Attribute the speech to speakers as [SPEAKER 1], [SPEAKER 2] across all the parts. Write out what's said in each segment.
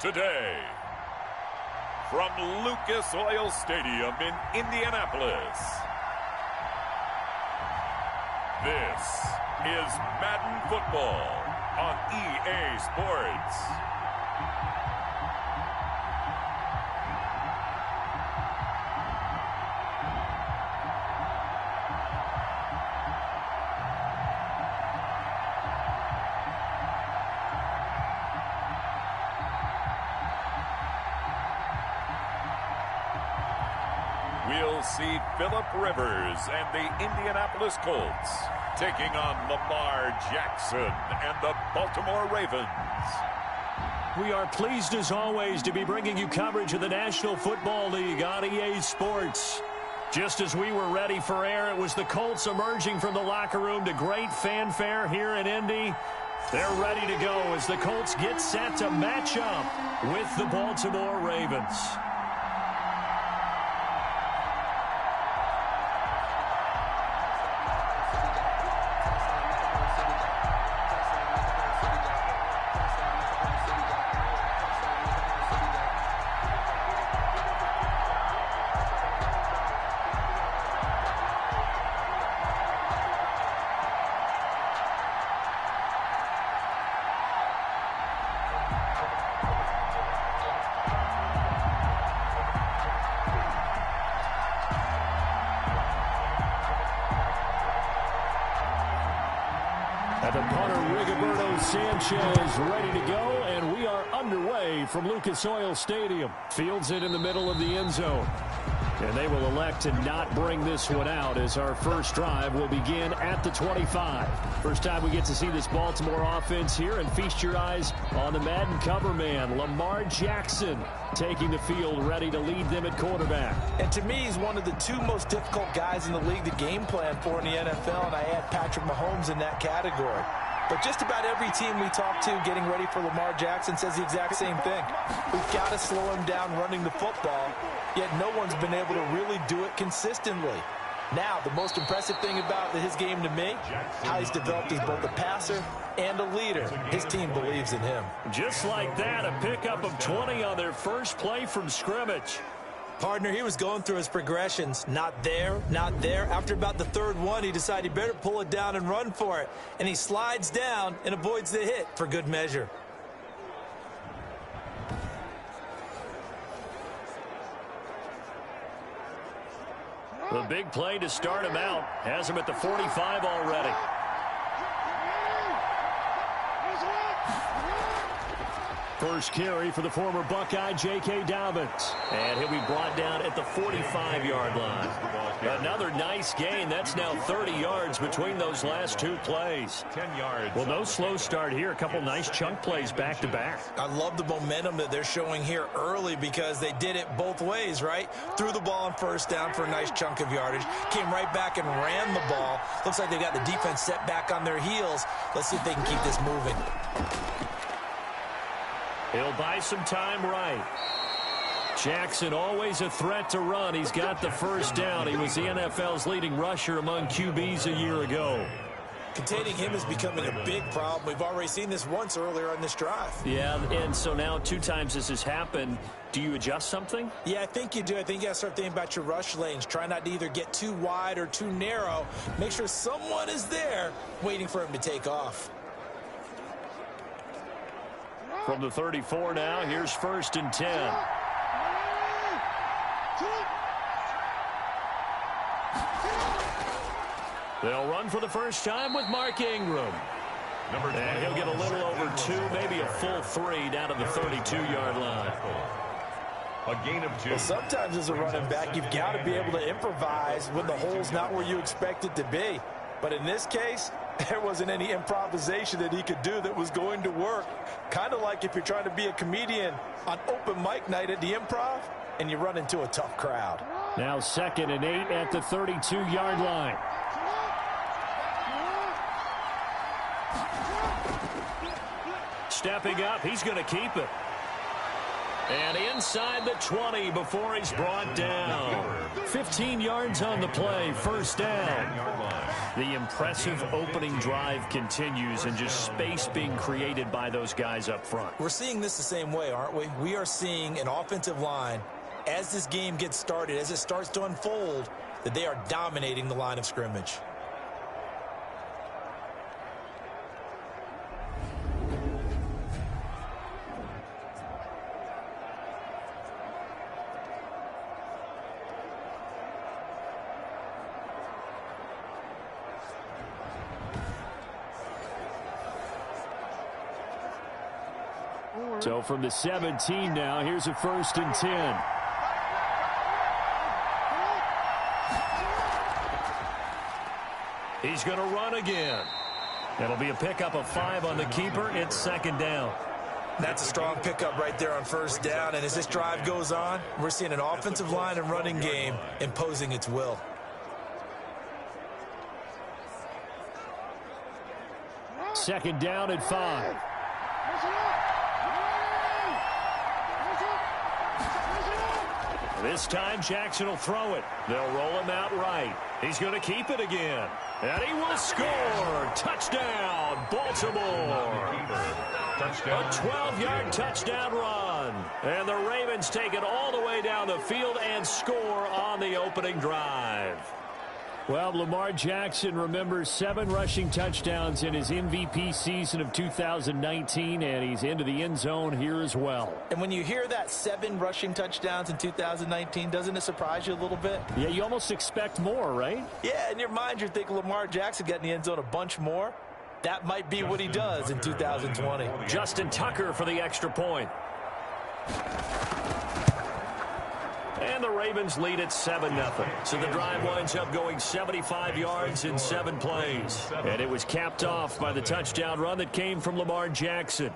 [SPEAKER 1] today. From Lucas Oil Stadium in Indianapolis, this is Madden Football on EA Sports. We'll see Phillip Rivers and the Indianapolis Colts taking on Lamar Jackson and the Baltimore Ravens.
[SPEAKER 2] We are pleased as always to be bringing you coverage of the National Football League on EA Sports. Just as we were ready for air, it was the Colts emerging from the locker room to great fanfare here in Indy. They're ready to go as the Colts get set to match up with the Baltimore Ravens. The punter, Sanchez, ready to go, and we are underway from Lucas Oil Stadium. Fields it in the middle of the end zone. And they will elect to not bring this one out as our first drive will begin at the 25. First time we get to see this Baltimore offense here, and feast your eyes on the Madden cover man, Lamar Jackson, taking the field ready to lead them at quarterback.
[SPEAKER 3] And to me, he's one of the two most difficult guys in the league to game plan for in the NFL, and I add Patrick Mahomes in that category. But just about every team we talk to getting ready for Lamar Jackson says the exact same thing. We've got to slow him down running the football, yet no one's been able to really do it consistently. Now, the most impressive thing about his game to me, how he's developed as both a passer and a leader. His team believes in him.
[SPEAKER 2] Just like that, a pickup of 20 on their first play from scrimmage.
[SPEAKER 3] Partner, he was going through his progressions. Not there, not there. After about the third one, he decided he better pull it down and run for it. And he slides down and avoids the hit for good measure.
[SPEAKER 2] The big play to start him out has him at the 45 already. First carry for the former Buckeye, J.K. Dobbins. And he'll be brought down at the 45-yard line. Another nice gain. That's now 30 yards between those last two plays.
[SPEAKER 1] 10 yards.
[SPEAKER 2] Well, no slow start here. A couple nice chunk plays back-to-back.
[SPEAKER 3] I love the momentum that they're showing here early because they did it both ways, right? Threw the ball on first down for a nice chunk of yardage. Came right back and ran the ball. Looks like they got the defense set back on their heels. Let's see if they can keep this moving.
[SPEAKER 2] He'll buy some time right. Jackson always a threat to run. He's got the first down. He was the NFL's leading rusher among QBs a year ago.
[SPEAKER 3] Containing him is becoming a big problem. We've already seen this once earlier on this drive.
[SPEAKER 2] Yeah, and so now 2 times this has happened. Do you adjust something?
[SPEAKER 3] Yeah, I think you do. I think you got to start thinking about your rush lanes. Try not to either get too wide or too narrow. Make sure someone is there waiting for him to take off.
[SPEAKER 2] From the 34 now, here's 1st and 10. They'll run for the first time with Mark Ingram. And he'll get a little over 2, maybe a full 3 down to the 32-yard line.
[SPEAKER 1] A gain of 2.
[SPEAKER 3] Well, sometimes as a running back, you've got to be able to improvise when the hole's not where you expect it to be. But in this case, there wasn't any improvisation that he could do that was going to work. Kind of like if you're trying to be a comedian on open mic night at the Improv and you run into a tough crowd.
[SPEAKER 2] Now 2nd and 8 at the 32-yard line. Stepping up, he's going to keep it. And inside the 20 before he's brought down. 15 yards on the play, first down. The impressive opening drive continues, and just space being created by those guys up front.
[SPEAKER 3] We're seeing this the same way, aren't we? We are seeing an offensive line, as this game gets started, as it starts to unfold, that they are dominating the line of scrimmage.
[SPEAKER 2] So from the 17 now, here's a 1st and 10. He's going to run again. That'll be a pickup of 5 on the keeper. It's 2nd down.
[SPEAKER 3] That's a strong pickup right there on 1st down. And as this drive goes on, we're seeing an offensive line and running game imposing its will.
[SPEAKER 2] Second down at 5. This time, Jackson will throw it. They'll roll him out right. He's going to keep it again. And he will score. Touchdown, Baltimore. A 12-yard touchdown run. And the Ravens take it all the way down the field and score on the opening drive. Well, Lamar Jackson remembers 7 rushing touchdowns in his MVP season of 2019, and he's into the end zone here as well.
[SPEAKER 3] And when you hear that 7 rushing touchdowns in 2019, doesn't it surprise you a little bit?
[SPEAKER 2] Yeah, you almost expect more, right?
[SPEAKER 3] Yeah, in your mind you're thinking Lamar Jackson got in the end zone a bunch more. That might be what he does in 2020.
[SPEAKER 2] Justin Tucker for the extra point. And the Ravens lead at 7-0. So the drive winds up going 75 yards in 7 plays. And it was capped off by the touchdown run that came from Lamar Jackson.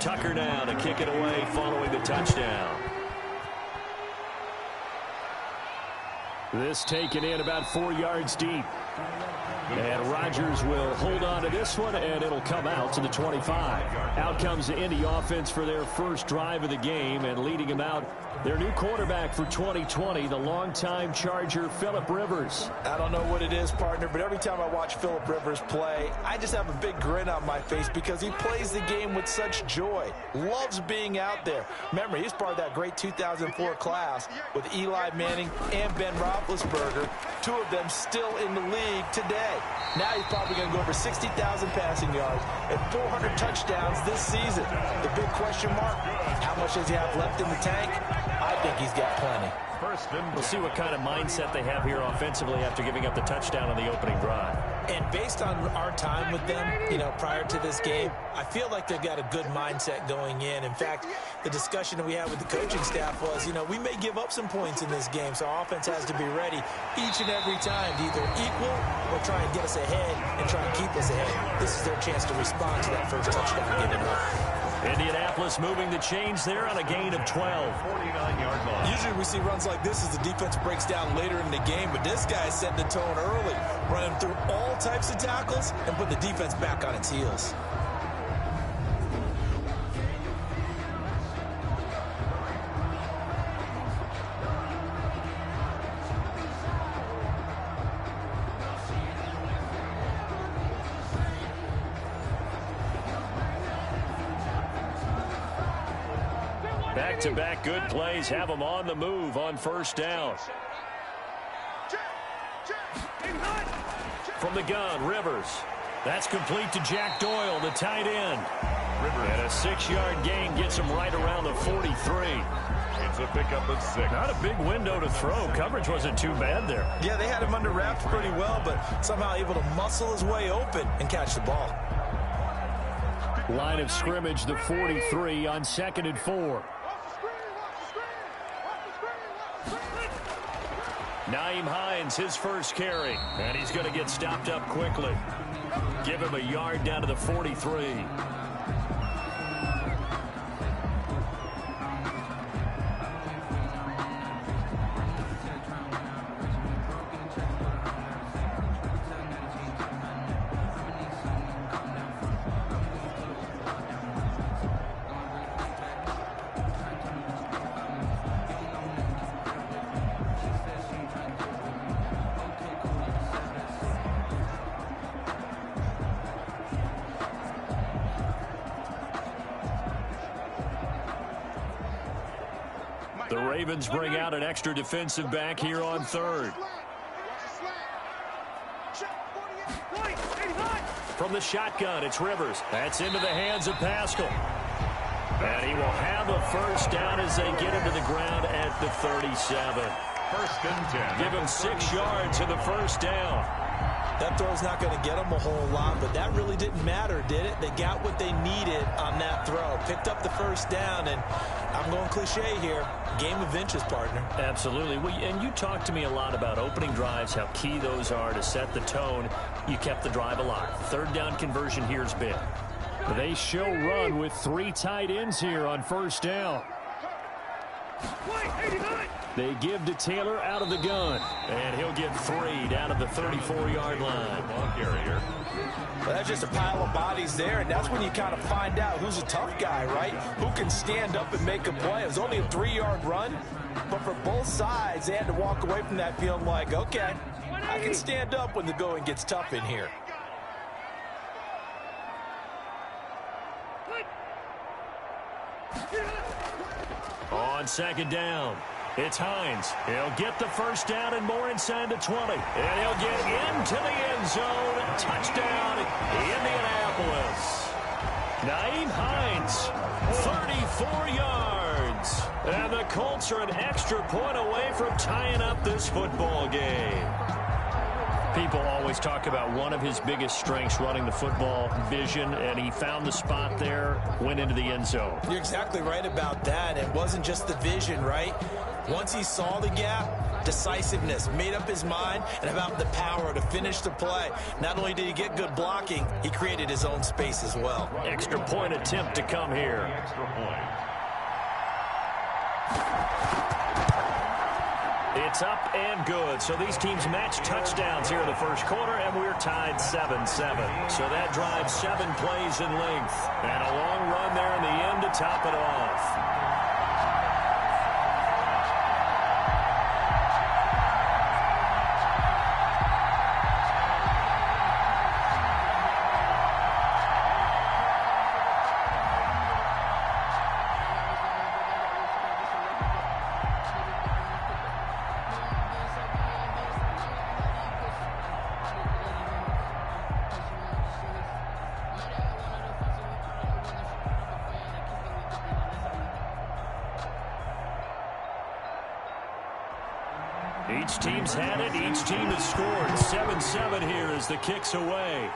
[SPEAKER 2] Tucker now to kick it away following the touchdown. This taken in about 4 yards deep. And Rodgers will hold on to this one, and it'll come out to the 25. Out comes the Indy offense for their first drive of the game, and leading them out, their new quarterback for 2020, the longtime Charger, Phillip Rivers.
[SPEAKER 3] I don't know what it is, partner, but every time I watch Phillip Rivers play, I just have a big grin on my face because he plays the game with such joy. Loves being out there. Remember, he's part of that great 2004 class with Eli Manning and Ben Roethlisberger, 2 of them still in the league today. Now he's probably going to go over 60,000 passing yards and 400 touchdowns this season. The big question mark, how much does he have left in the tank? I think he's got plenty.
[SPEAKER 2] We'll see what kind of mindset they have here offensively after giving up the touchdown on the opening drive.
[SPEAKER 3] And based on our time with them, prior to this game, I feel like they've got a good mindset going in. In fact, the discussion that we had with the coaching staff was, we may give up some points in this game, so our offense has to be ready each and every time to either equal or try and get us ahead and try and keep us ahead. This is their chance to respond to that first touchdown given up.
[SPEAKER 2] Indianapolis moving the chains there on a gain of 12.
[SPEAKER 3] Usually we see runs like this as the defense breaks down later in the game, but this guy is setting the tone early, running through all types of tackles and putting the defense back on its heels.
[SPEAKER 2] Back-to-back good plays have them on the move on first down. From the gun, Rivers. That's complete to Jack Doyle, the tight end. And a 6-yard gain gets him right around the 43.
[SPEAKER 1] It's a pickup of 6.
[SPEAKER 2] Not a big window to throw. Coverage wasn't too bad there.
[SPEAKER 3] Yeah, they had him under wraps pretty well, but somehow able to muscle his way open and catch the ball.
[SPEAKER 2] Line of scrimmage, the 43 on 2nd and 4. Nyheim Hines, his first carry, and he's going to get stopped up quickly. Give him a yard down to the 43. The Ravens bring out an extra defensive back here on 3rd. From the shotgun, it's Rivers. That's into the hands of Pascal. And he will have a first down as they get him to the ground at the 37.
[SPEAKER 1] 1st and 10.
[SPEAKER 2] Give him 6 yards to the first down.
[SPEAKER 3] That throw's not going to get them a whole lot, but that really didn't matter, did it? They got what they needed on that throw. Picked up the first down, and I'm going cliche here. Game of inches, partner. Absolutely.
[SPEAKER 2] And you talked to me a lot about opening drives, how key those are to set the tone. You kept the drive alive. 3rd down conversion here is big. They show run with 3 tight ends here on 1st down. They give to Taylor out of the gun, and he'll get 3 down at the 34-yard line.
[SPEAKER 3] Well, that's just a pile of bodies there, and that's when you kind of find out who's a tough guy, right? Who can stand up and make a play. It was only a 3-yard run, but for both sides, they had to walk away from that feeling like, okay, I can stand up when the going gets tough in here.
[SPEAKER 2] On 2nd down, it's Hines. He'll get the first down and more inside the 20. And he'll get into the end zone. Touchdown, Indianapolis. Nyheim Hines, 34 yards. And the Colts are an extra point away from tying up this football game. People always talk about one of his biggest strengths, running the football, vision, and he found the spot there, went into the end zone.
[SPEAKER 3] You're exactly right about that. It wasn't just the vision, right? Once he saw the gap, decisiveness, made up his mind, and about the power to finish the play. Not only did he get good blocking, he created his own space as well.
[SPEAKER 2] Extra point attempt to come here.
[SPEAKER 1] Extra point.
[SPEAKER 2] It's up and good. So these teams match touchdowns here in the first quarter, and we're tied 7-7. So that drives 7 plays in length. And a long run there in the end to top it off. Each team's had it. Each team has scored. 7-7 here as the kick's away.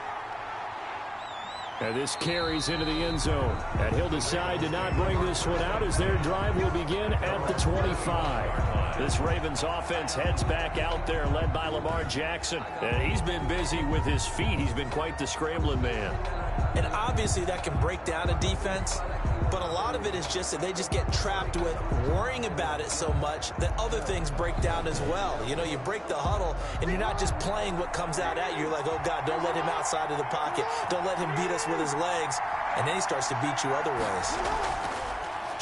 [SPEAKER 2] And this carries into the end zone. And he'll decide to not bring this one out as their drive will begin at the 25. This Ravens offense heads back out there, led by Lamar Jackson. And he's been busy with his feet. He's been quite the scrambling man.
[SPEAKER 3] And obviously that can break down a defense. But a lot of it is just that they just get trapped with worrying about it so much that other things break down as well. You know, you break the huddle, and you're not just playing what comes out at you. You're like, oh, God, don't let him outside of the pocket. Don't let him beat us with his legs. And then he starts to beat you other ways.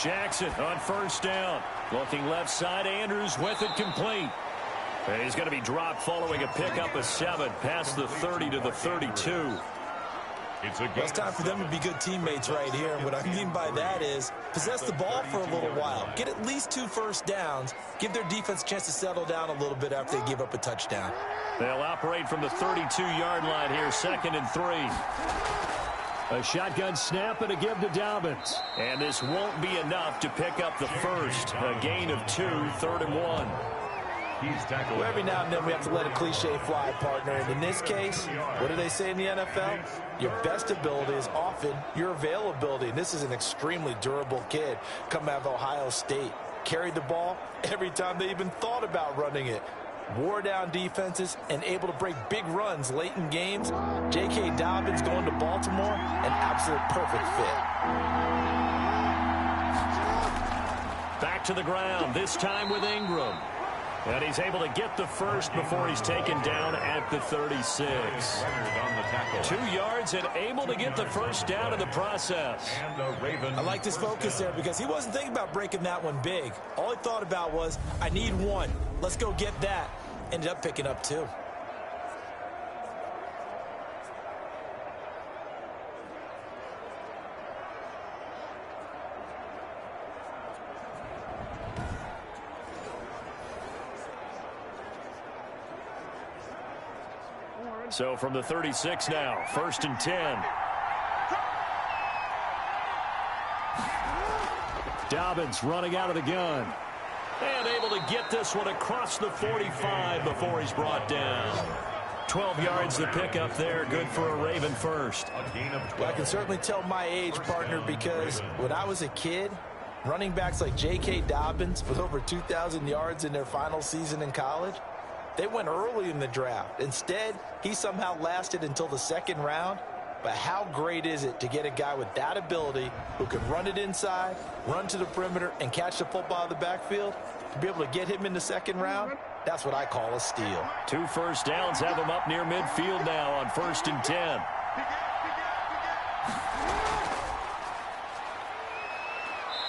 [SPEAKER 2] Jackson on first down. Looking left side, Andrews with it complete. And he's going to be dropped following a pickup of 7 past the 30 to the 32.
[SPEAKER 3] It's time for them to be good teammates right here. And what I mean by that is possess the ball for a little while. Get at least 2 first downs. Give their defense a chance to settle down a little bit after they give up a touchdown.
[SPEAKER 2] They'll operate from the 32-yard line here, 2nd and 3. A shotgun snap and a give to Dobbins. And this won't be enough to pick up the first. A gain of 2, 3rd and 1.
[SPEAKER 3] Well, every now and then we have to let a cliche fly, partner. And in this case, what do they say in the NFL? Your best ability is often your availability. And this is an extremely durable kid coming out of Ohio State. Carried the ball every time they even thought about running it. Wore down defenses and able to break big runs late in games. J.K. Dobbins going to Baltimore, an absolute perfect fit.
[SPEAKER 2] Back to the ground, this time with Ingram. And he's able to get the first before he's taken down at the 36. 2 yards and able to get the first down in the process.
[SPEAKER 3] I like this focus there because he wasn't thinking about breaking that one big. All he thought about was, I need one. Let's go get that. Ended up picking up 2.
[SPEAKER 2] So from the 36 now, 1st and 10. Dobbins running out of the gun. And able to get this one across the 45 before he's brought down. 12 yards to pick up there. Good for a Raven first.
[SPEAKER 3] Well, I can certainly tell my age, partner, because when I was a kid, running backs like J.K. Dobbins with over 2,000 yards in their final season in college, they went early in the draft. Instead, he somehow lasted until the 2nd round. But how great is it to get a guy with that ability who can run it inside, run to the perimeter, and catch the football in the backfield? To be able to get him in the 2nd round, that's what I call a steal.
[SPEAKER 2] 2 first downs have him up near midfield now on 1st and 10.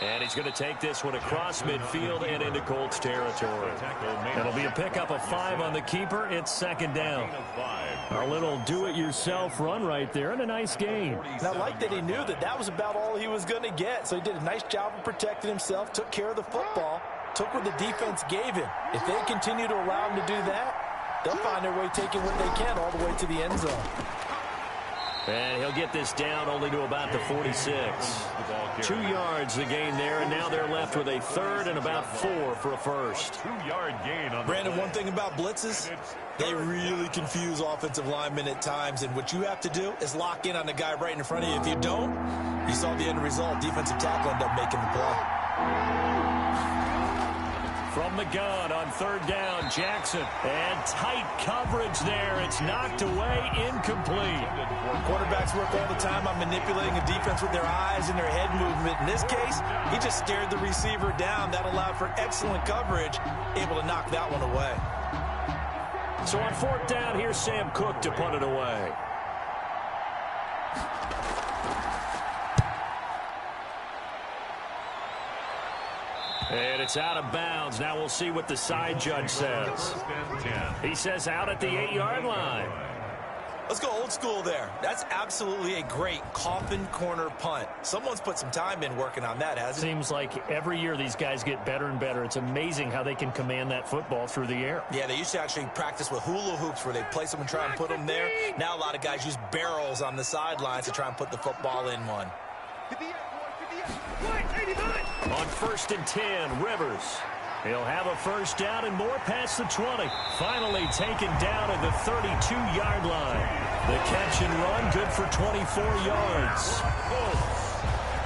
[SPEAKER 2] And he's going to take this one across midfield and into Colts territory. It'll be a pickup of 5 on the keeper. It's 2nd down. A little do-it-yourself run right there and a nice gain.
[SPEAKER 3] And I like that he knew that that was about all he was going to get. So he did a nice job of protecting himself, took care of the football, took what the defense gave him. If they continue to allow him to do that, they'll find their way taking what they can all the way to the end zone.
[SPEAKER 2] And he'll get this down only to about the 46. 2 yards the gain there, and now they're left with a 3rd and about 4 for a first.
[SPEAKER 1] 2-yard gain on
[SPEAKER 3] Brandon, one thing about blitzes, they really confuse offensive linemen at times, and what you have to do is lock in on the guy right in front of you. If you don't, you saw the end result. Defensive tackle ended up making the play.
[SPEAKER 2] From the gun on 3rd down, Jackson. And tight coverage there. It's knocked away, incomplete.
[SPEAKER 3] Quarterbacks work all the time on manipulating a defense with their eyes and their head movement. In this case, he just stared the receiver down. That allowed for excellent coverage, able to knock that one away.
[SPEAKER 2] So on 4th down, here's Sam Cook to punt it away. And it's out of bounds. Now we'll see what the side judge says. He says out at the 8-yard line.
[SPEAKER 3] Let's go old school there. That's absolutely a great coffin corner punt. Someone's put some time in working on that, hasn't it?
[SPEAKER 2] Seems like every year these guys get better and better. It's amazing how they can command that football through the air.
[SPEAKER 3] Yeah, they used to actually practice with hula hoops where they place them and try and put them there. Now a lot of guys use barrels on the sidelines to try and put the football in one.
[SPEAKER 2] On 1st and 10, Rivers. He'll have a first down and more past the 20. Finally taken down at the 32-yard line. The catch and run good for 24 yards.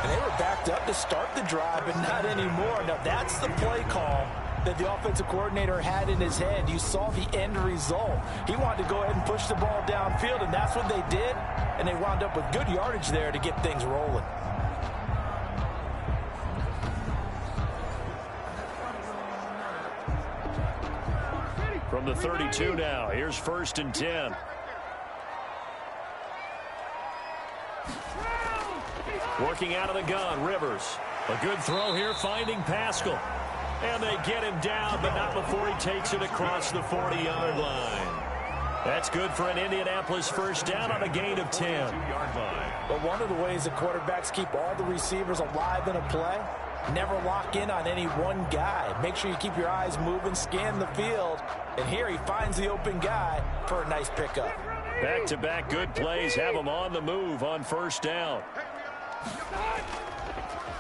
[SPEAKER 3] And they were backed up to start the drive, but not anymore. Now that's the play call that the offensive coordinator had in his head. You saw the end result. He wanted to go ahead and push the ball downfield, and that's what they did. And they wound up with good yardage there to get things rolling.
[SPEAKER 2] From the 32 now, here's 1st and 10. Working out of the gun, Rivers. A good throw here, finding Pascal. And they get him down, but not before he takes it across the 40-yard line. That's good for an Indianapolis first down on a gain of 10.
[SPEAKER 3] But one of the ways that quarterbacks keep all the receivers alive in a play, never lock in on any one guy. Make sure you keep your eyes moving, scan the field. And here he finds the open guy for a nice pickup.
[SPEAKER 2] Back-to-back good plays have him on the move on first down.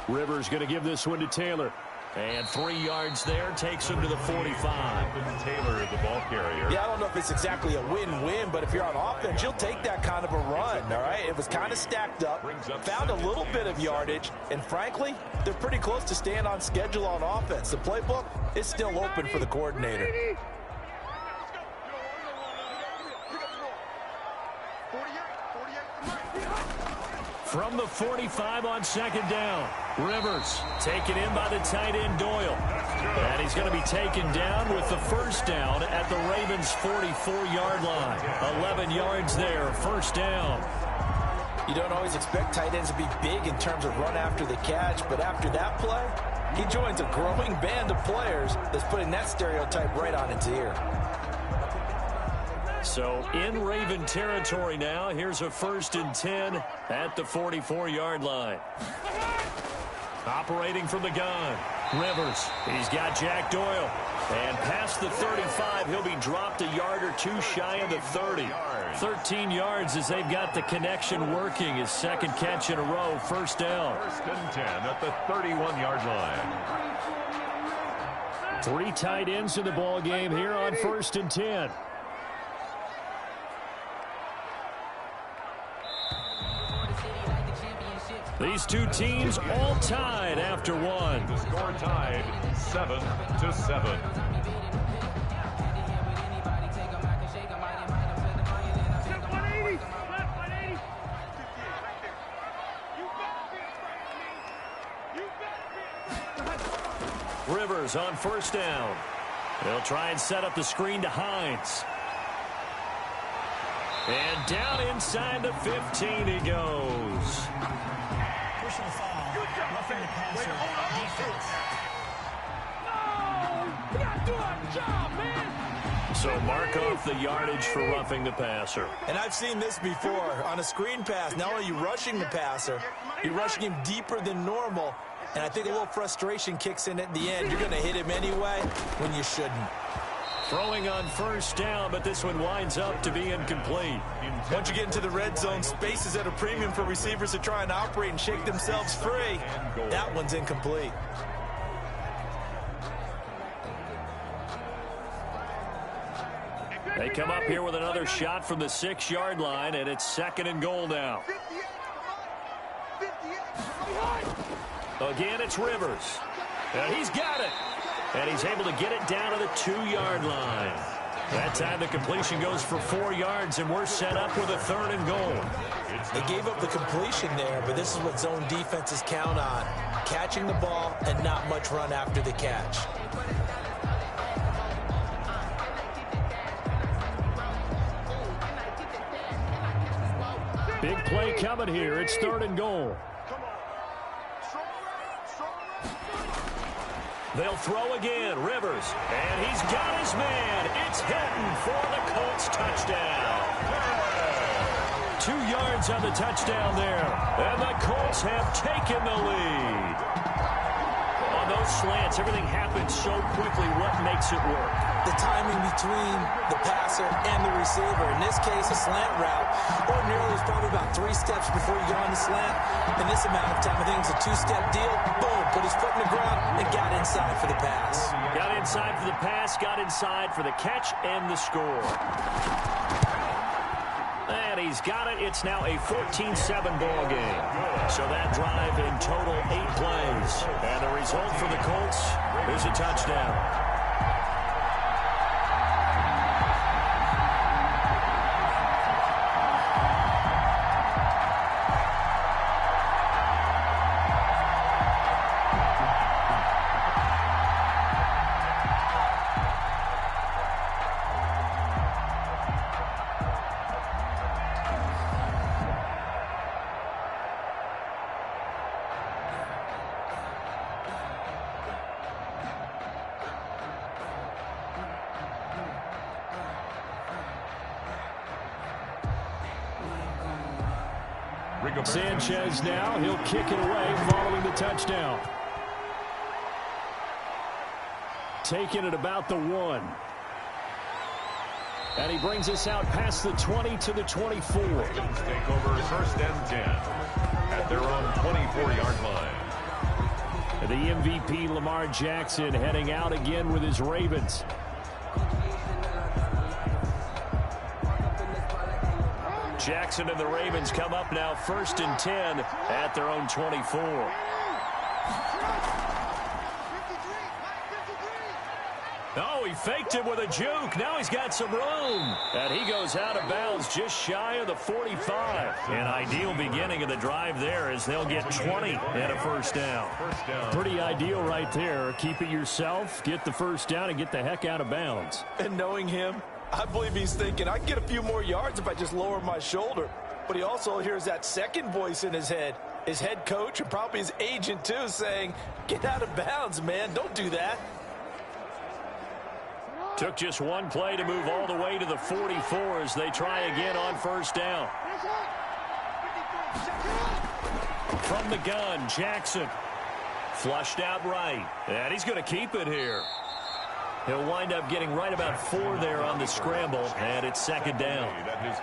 [SPEAKER 2] Rivers going to give this one to Taylor. And 3 yards there takes him to the 45.
[SPEAKER 1] Taylor, the ball carrier.
[SPEAKER 3] Yeah, I don't know if it's exactly a win-win, but if you're on offense, you'll take that kind of a run, all right? It was kind of stacked up, found a little bit of yardage, and frankly, they're pretty close to staying on schedule on offense. The playbook is still open for the coordinator.
[SPEAKER 2] From the 45 on second down, Rivers taken in by the tight end Doyle. And he's going to be taken down with the first down at the Ravens' 44-yard line. 11 yards there, first down.
[SPEAKER 3] You don't always expect tight ends to be big in terms of run after the catch, but after that play, he joins a growing band of players that's putting that stereotype right on its ear.
[SPEAKER 2] So in Raven territory now, here's a 1st and 10 at the 44-yard line. Operating from the gun, Rivers. He's got Jack Doyle. And past the 35, he'll be dropped a yard or two shy of the 30. 13 yards as they've got the connection working. His second catch in a row, first down.
[SPEAKER 1] 1st and 10 at the 31-yard line.
[SPEAKER 2] 3 tight ends in the ball game here on 1st and 10. These two teams all tied after one.
[SPEAKER 1] The score tied 7-7.
[SPEAKER 2] Rivers on first down. They'll try and set up the screen to Hines. And down inside the 15 he goes.
[SPEAKER 4] Personal foul, roughing the passer, defense.
[SPEAKER 5] No! We gotta do our job, man!
[SPEAKER 2] So mark off the yardage for roughing the passer.
[SPEAKER 3] And I've seen this before. On a screen pass, not only are you rushing the passer, you're rushing him deeper than normal. And I think a little frustration kicks in at the end. You're going to hit him anyway when you shouldn't.
[SPEAKER 2] Throwing on first down, but this one winds up to be incomplete.
[SPEAKER 3] Once you get into the red zone, space is at a premium for receivers to try and operate and shake themselves free. That one's incomplete.
[SPEAKER 2] They come up here with another shot from the 6-yard line, and it's 2nd and goal now. Again, it's Rivers. And he's got it. And he's able to get it down to the 2-yard line. That time the completion goes for 4 yards, and we're set up with a 3rd and goal.
[SPEAKER 3] They gave up the completion there, but this is what zone defenses count on. Catching the ball and not much run after the catch.
[SPEAKER 2] Big play coming here. It's 3rd and goal. They'll throw again, Rivers, and he's got his man. It's Hinton for the Colts touchdown. 2 yards on the touchdown there, and the Colts have taken the lead. On those slants, everything happens so quickly. What makes it work?
[SPEAKER 3] The timing between the passer and the receiver. In this case, a slant route. Ordinarily, it's probably about 3 steps before you go on the slant. In this amount of time, I think it's a 2-step deal. Boom, put his foot in the ground and got inside for the pass.
[SPEAKER 2] Got inside for the pass, got inside for the catch and the score. And he's got it. It's now a 14-7 ball game. So that drive in total 8 plays. And the result for the Colts is a touchdown. Sanchez now, he'll kick it away following the touchdown. Taking it about the 1. And he brings us out past the 20 to the 24.
[SPEAKER 1] Take over 1st and 10 at their own 24-yard line.
[SPEAKER 2] The MVP Lamar Jackson heading out again with his Ravens. Jackson and the Ravens come up now 1st and 10 at their own 24. Oh, he faked it with a juke. Now he's got some room. And he goes out of bounds just shy of the 45. An ideal beginning of the drive there as they'll get 20 and a first down. Pretty ideal right there. Keep it yourself, get the first down, and get the heck out of bounds.
[SPEAKER 3] And knowing him, I believe he's thinking, I can get a few more yards if I just lower my shoulder. But he also hears that second voice in his head. His head coach and probably his agent, too, saying, get out of bounds, man. Don't do that.
[SPEAKER 2] Took just one play to move all the way to the 44 as they try again on first down. From the gun, Jackson. Flushed out right. And he's going to keep it here. He'll wind up getting right about 4 there on the scramble, and it's 2nd down.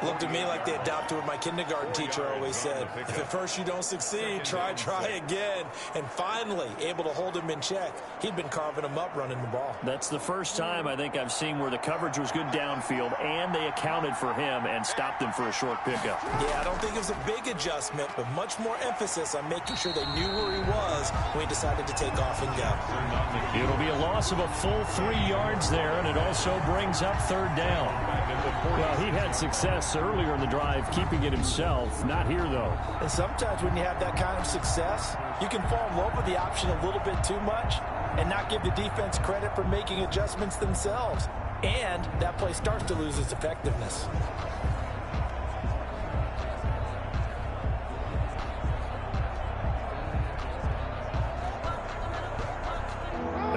[SPEAKER 3] Looked to me like they adopted what my kindergarten teacher always said. If at first you don't succeed, try again. And finally, able to hold him in check. He'd been carving him up running the ball.
[SPEAKER 2] That's the first time I think I've seen where the coverage was good downfield, and they accounted for him and stopped him for a short pickup.
[SPEAKER 3] Yeah, I don't think it was a big adjustment, but much more emphasis on making sure they knew where he was when he decided to take off and go.
[SPEAKER 2] It'll be a loss of a full 3 yards there, and it also brings up 3rd down. Well, he had success earlier in the drive keeping it himself. Not here, though.
[SPEAKER 3] And sometimes when you have that kind of success, you can fall in love with the option a little bit too much and not give the defense credit for making adjustments themselves. And that play starts to lose its effectiveness.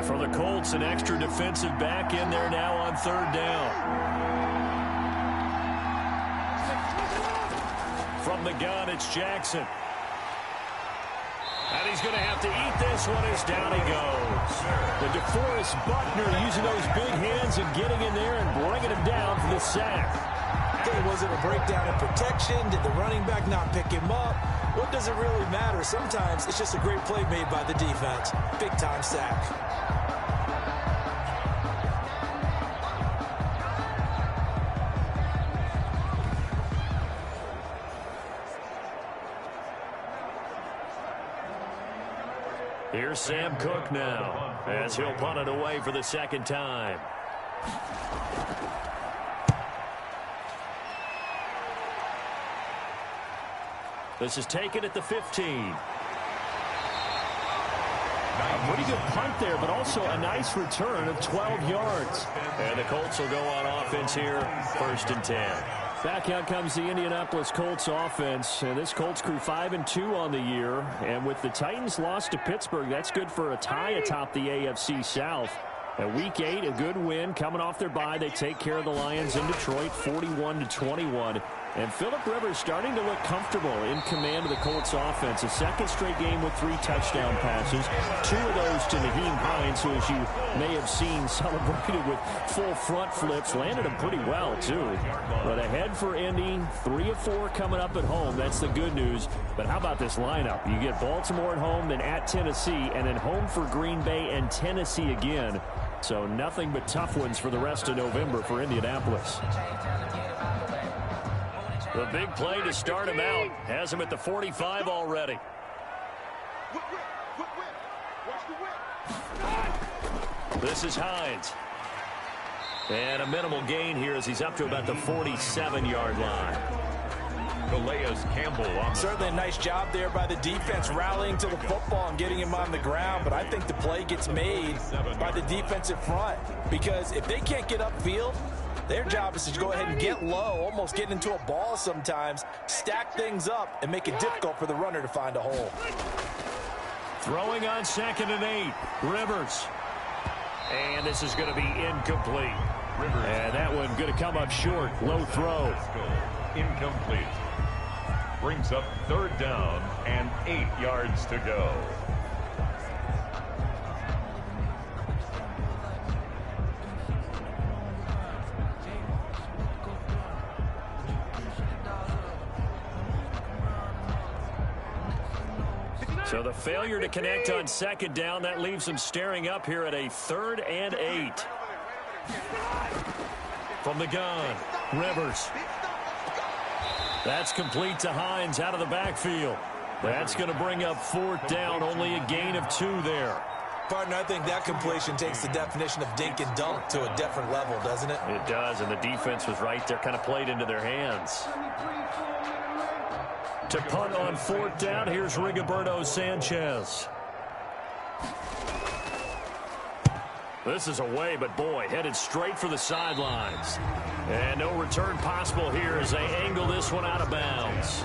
[SPEAKER 2] For the Colts, an extra defensive back in there now on 3rd down. From the gun, it's Jackson. And he's going to have to eat this one as down he goes. The DeForest Buckner using those big hands and getting in there and bringing him down for the sack.
[SPEAKER 3] Okay, was it a breakdown in protection? Did the running back not pick him up? What does it really matter? Sometimes it's just a great play made by the defense. Big-time sack.
[SPEAKER 2] Here's Sam Cook now as he'll punt it away for the 2nd time. This is taken at the 15. A pretty good punt there, but also a nice return of 12 yards. And the Colts will go on offense here, 1st and 10. Back out comes the Indianapolis Colts offense. And this Colts crew 5-2 on the year. And with the Titans loss to Pittsburgh, that's good for a tie atop the AFC South. At Week 8, a good win coming off their bye. They take care of the Lions in Detroit, 41-21. And Phillip Rivers starting to look comfortable in command of the Colts offense. A 2nd straight game with 3 touchdown passes. 2 of those to Naheem Hines, who, as you may have seen, celebrated with full front flips. Landed them pretty well, too. But ahead for Indy, 3 of 4 coming up at home. That's the good news. But how about this lineup? You get Baltimore at home, then at Tennessee, and then home for Green Bay and Tennessee again. So nothing but tough ones for the rest of November for Indianapolis. The big play to start him out has him at the 45 already. This is Hines. And a minimal gain here as he's up to about the 47-yard line.
[SPEAKER 1] Calais Campbell on the
[SPEAKER 3] certainly a nice job there by the defense rallying to the football and getting him on the ground, but I think the play gets made by the defensive front because if they can't get upfield, their job is to go ahead and get low, almost get into a ball sometimes, stack things up, and make it difficult for the runner to find a hole.
[SPEAKER 2] Throwing on 2nd and 8, Rivers. And this is going to be incomplete. And that one going to come up short, low throw.
[SPEAKER 1] incomplete. Brings up 3rd down and 8 yards to go.
[SPEAKER 2] So the failure to connect on second down, that leaves them staring up here at a 3rd and 8. From the gun, Rivers. That's complete to Hines out of the backfield. That's going to bring up 4th down, only a gain of 2 there.
[SPEAKER 3] Partner, I think that completion takes the definition of dink and dunk to a different level, doesn't it?
[SPEAKER 2] It does, and the defense was right there, kind of played into their hands. To punt on 4th down, here's Rigoberto Sanchez. This is away, but boy, headed straight for the sidelines. And no return possible here as they angle this one out of bounds.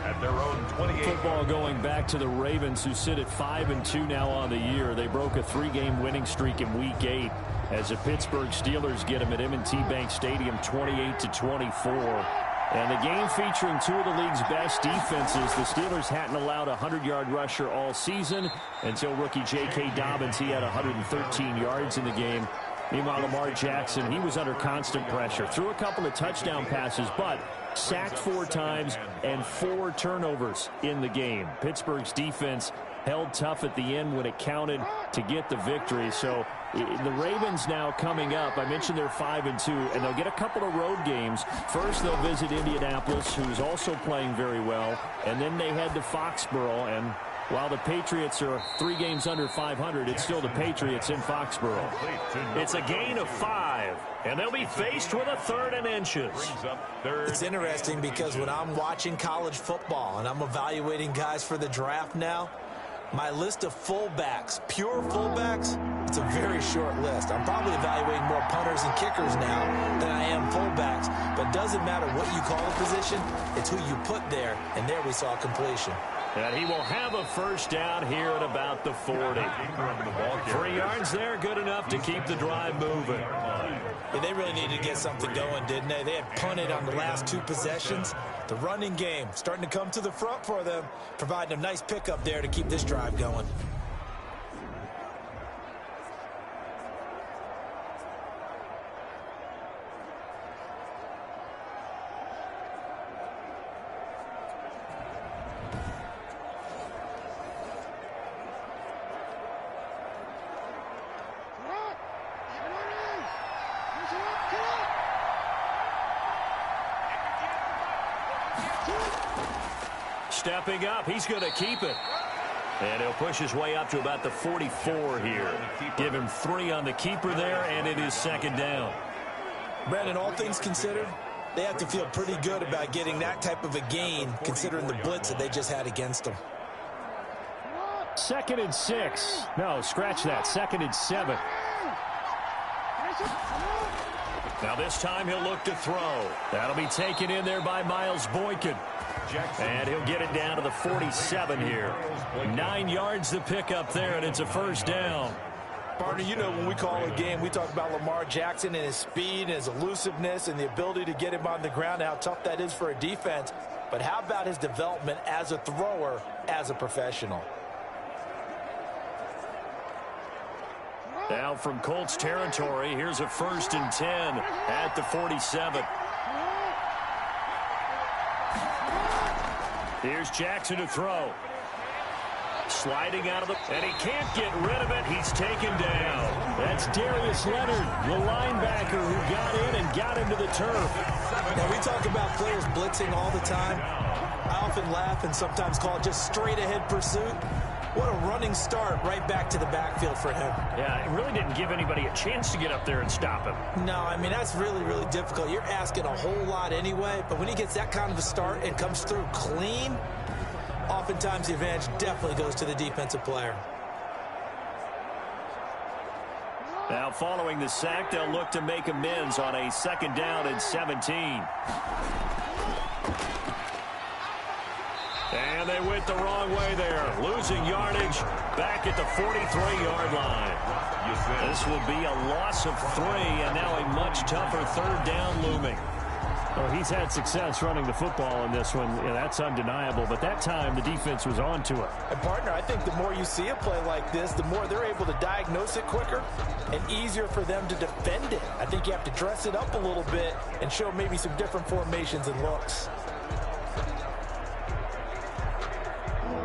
[SPEAKER 1] At their own 28.
[SPEAKER 2] Football going back to the Ravens, who sit at 5-2 now on the year. They broke a 3-game winning streak in Week 8 as the Pittsburgh Steelers get them at M&T Bank Stadium 28-24. And the game featuring 2 of the league's best defenses. The Steelers hadn't allowed a 100-yard rusher all season until rookie J.K. Dobbins. He had 113 yards in the game. Meanwhile, Lamar Jackson, he was under constant pressure. Threw a couple of touchdown passes, but sacked 4 times and 4 turnovers in the game. Pittsburgh's defense held tough at the end when it counted to get the victory. So the Ravens now coming up, I mentioned they're 5-2, and they'll get a couple of road games. First, they'll visit Indianapolis, who's also playing very well, and then they head to Foxborough. And while the Patriots are 3 games under 500, it's still the Patriots in Foxborough. It's a gain of 5, and they'll be faced with a 3rd and inches.
[SPEAKER 3] It's interesting because when I'm watching college football and I'm evaluating guys for the draft now, my list of fullbacks, pure fullbacks, it's a very short list. I'm probably evaluating more punters and kickers now than I am fullbacks. But it doesn't matter what you call a position, it's who you put there. And there we saw completion.
[SPEAKER 2] And he will have a 1st down here at about the 40. 3 yards there, good enough to keep the drive moving.
[SPEAKER 3] Yeah, they really needed to get something going, didn't they? They had punted on the last 2 possessions. The running game starting to come to the front for them, providing a nice pickup there to keep this drive going.
[SPEAKER 2] Stepping up, he's going to keep it. And he'll push his way up to about the 44 here. Give him 3 on the keeper there, and it is 2nd down.
[SPEAKER 3] Brandon, all things considered, they have to feel pretty good about getting that type of a gain, considering the blitz that they just had against them.
[SPEAKER 2] 2nd and 6. No, scratch that. 2nd and 7. Now this time he'll look to throw. That'll be taken in there by Miles Boykin. And he'll get it down to the 47 here. 9 yards to pick up there, and it's a 1st down.
[SPEAKER 3] Partner, you know when we call a game, we talk about Lamar Jackson and his speed and his elusiveness and the ability to get him on the ground, how tough that is for a defense. But how about his development as a thrower, as a professional?
[SPEAKER 2] Now from Colts territory, here's a 1st and 10 at the 47. Here's Jackson to throw. Sliding out of the... And he can't get rid of it. He's taken down. That's Darius Leonard, the linebacker who got in and got into the turf.
[SPEAKER 3] Now, we talk about players blitzing all the time. I often laugh and sometimes call it just straight-ahead pursuit. What a running start right back to the backfield for him.
[SPEAKER 2] Yeah, it really didn't give anybody a chance to get up there and stop him.
[SPEAKER 3] No, I mean, that's really, really difficult. You're asking a whole lot anyway, but when he gets that kind of a start and comes through clean, oftentimes the advantage definitely goes to the defensive player.
[SPEAKER 2] Now following the sack, they'll look to make amends on a 2nd down and 17. And they went the wrong way there. Losing yardage back at the 43-yard line. This will be a loss of 3, and now a much tougher 3rd down looming. Well, he's had success running the football in this one. Yeah, that's undeniable. But that time, the defense was on to it.
[SPEAKER 3] And, partner, I think the more you see a play like this, the more they're able to diagnose it quicker and easier for them to defend it. I think you have to dress it up a little bit and show maybe some different formations and looks.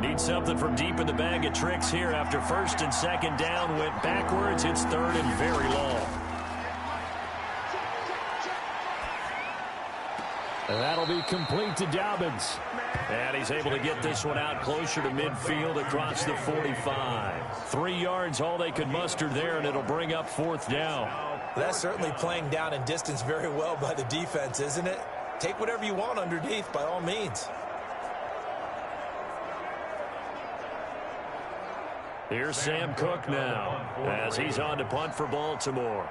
[SPEAKER 2] Need something from deep in the bag of tricks here after first and second down went backwards. It's third and very long. And that'll be complete to Dobbins. And he's able to get this one out closer to midfield across the 45. 3 yards, all they could muster there, and it'll bring up fourth down.
[SPEAKER 3] That's certainly playing down in distance very well by the defense, isn't it? Take whatever you want underneath, by all means.
[SPEAKER 2] Here's Sam Cook now as he's on to punt for Baltimore.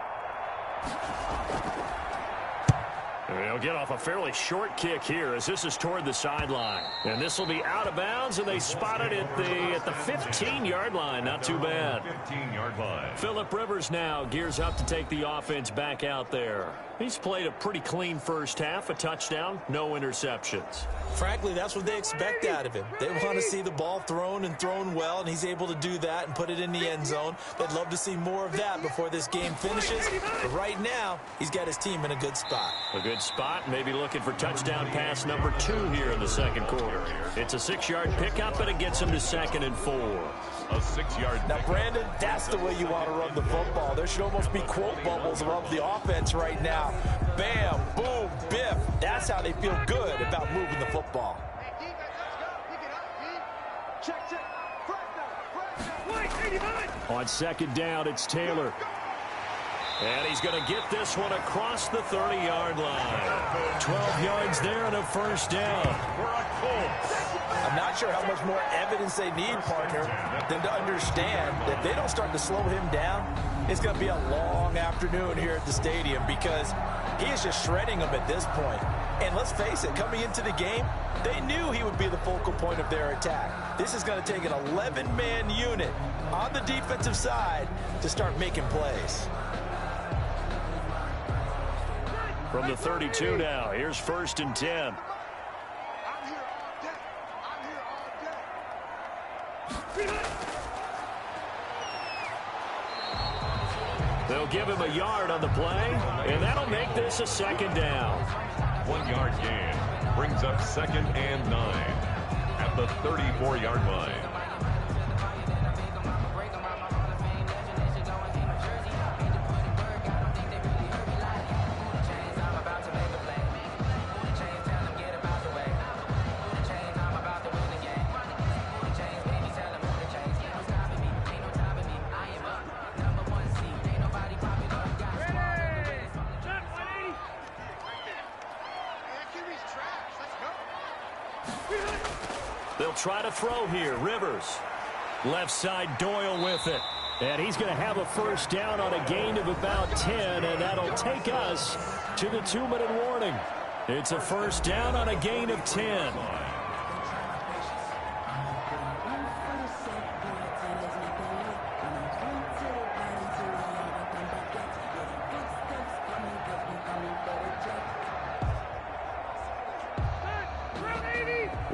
[SPEAKER 2] They'll get off a fairly short kick here as this is toward the sideline. And this will be out of bounds, and they spot it at the 15-yard line. Not too bad.
[SPEAKER 1] 15-yard line.
[SPEAKER 2] Phillip Rivers now gears up to take the offense back out there. He's played a pretty clean first half, a touchdown, no interceptions.
[SPEAKER 3] Frankly, that's what they expect out of him. They want to see the ball thrown and thrown well, and he's able to do that and put it in the end zone. They'd love to see more of that before this game finishes. But right now, he's got his team in a good spot.
[SPEAKER 2] A good spot, maybe looking for touchdown pass number 2 here in the second quarter. It's a 6-yard pickup, and it gets him to 2nd and 4.
[SPEAKER 1] A 6-yard.
[SPEAKER 3] Now, Brandon, that's the way you want to run the football. There should almost be quote bubbles above the offense right now. Bam, boom, biff. That's how they feel good about moving the football.
[SPEAKER 2] On second down, it's Taylor. And he's going to get this one across the 30-yard line. 12 yards there and a first down.
[SPEAKER 3] I'm not sure how much more evidence they need, partner, than to understand that if they don't start to slow him down, it's going to be a long afternoon here at the stadium because he is just shredding them at this point. And let's face it, coming into the game, they knew he would be the focal point of their attack. This is going to take an 11-man unit on the defensive side to start making plays.
[SPEAKER 2] From the 32 now, here's 1st and 10. They'll give him a yard on the play, and that'll make this a 2nd down.
[SPEAKER 1] 1-yard gain brings up 2nd and 9 at the 34-yard line.
[SPEAKER 2] They'll try to throw here. Rivers. Left side, Doyle with it. And he's going to have a first down on a gain of about 10, and that'll take us to the 2-minute warning. It's a first down on a gain of 10.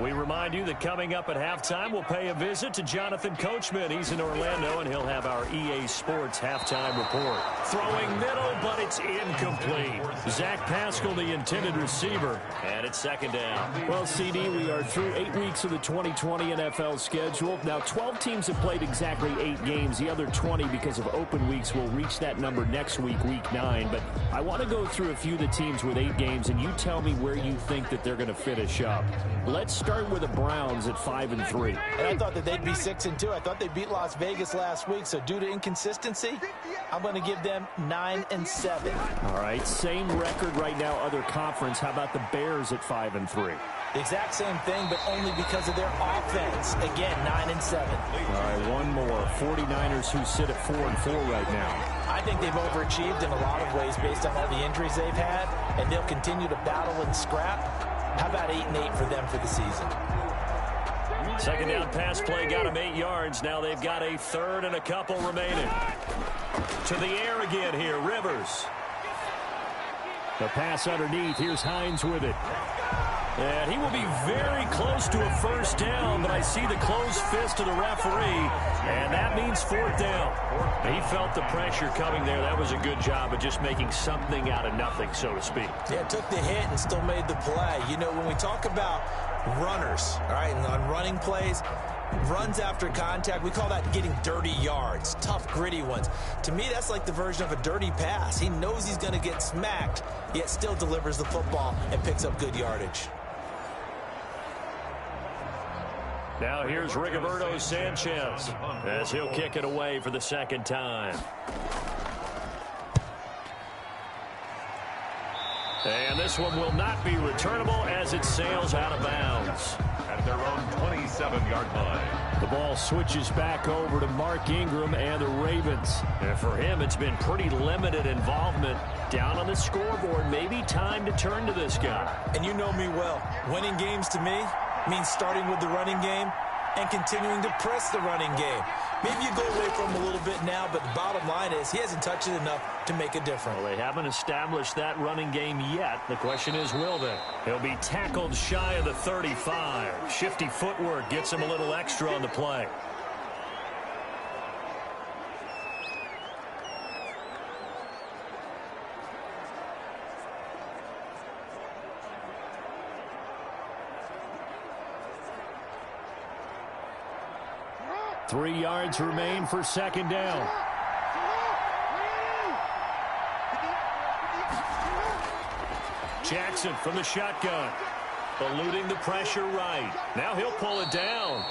[SPEAKER 2] We remind you that coming up at halftime, we'll pay a visit to Jonathan Coachman. He's in Orlando, and he'll have our EA Sports halftime report. Throwing middle, but it's incomplete. Zach Pascal, the intended receiver, and it's 2nd down.
[SPEAKER 6] Well, CD, we are through 8 weeks of the 2020 NFL schedule. Now, 12 teams have played exactly 8 games. The other 20, because of open weeks, will reach that number next week, week 9. But I want to go through a few of the teams with 8 games, and you tell me where you think that they're going to finish up. Let's start with the Browns at 5-3.
[SPEAKER 3] And I thought that they'd be 6-2. I thought they beat Las Vegas last week. So due to inconsistency, I'm going to give them 9-7.
[SPEAKER 6] All right, same record right now, other conference. How about the Bears at 5-3?
[SPEAKER 3] The exact same thing, but only because of their offense. Again, 9-7.
[SPEAKER 6] All right, one more. 49ers who sit at 4-4 right now.
[SPEAKER 3] I think they've overachieved in a lot of ways based on all the injuries they've had, and they'll continue to battle and scrap. How about 8-8 for them for the season?
[SPEAKER 2] 2nd down pass play got them 8 yards. Now they've got a 3rd and a couple remaining. To the air again here, Rivers. The pass underneath. Here's Hines with it. And he will be very close to a first down, but I see the closed fist of the referee, and that means 4th down. He felt the pressure coming there. That was a good job of just making something out of nothing, so to speak.
[SPEAKER 3] Yeah, took the hit and still made the play. You know, when we talk about runners, all right, and on running plays, runs after contact. We call that getting dirty yards, tough, gritty ones. To me, that's like the version of a dirty pass. He knows he's going to get smacked, yet still delivers the football and picks up good yardage.
[SPEAKER 2] Now here's Rigoberto Sanchez as he'll kick it away for the second time. And this one will not be returnable as it sails out of bounds.
[SPEAKER 1] At their own 27-yard line.
[SPEAKER 2] The ball switches back over to Mark Ingram and the Ravens. And for him, it's been pretty limited involvement down on the scoreboard. Maybe time to turn to this guy.
[SPEAKER 3] And you know me well. Winning games to me means starting with the running game and continuing to press the running game. Maybe you go away from him a little bit now, but the bottom line is he hasn't touched it enough to make a difference.
[SPEAKER 2] Well, they haven't established that running game yet. The question is, will they? He'll be tackled shy of the 35. Shifty footwork gets him a little extra on the play. Three yards remain for second down. Jackson from the shotgun. Eluding the pressure right. Now he'll pull it down.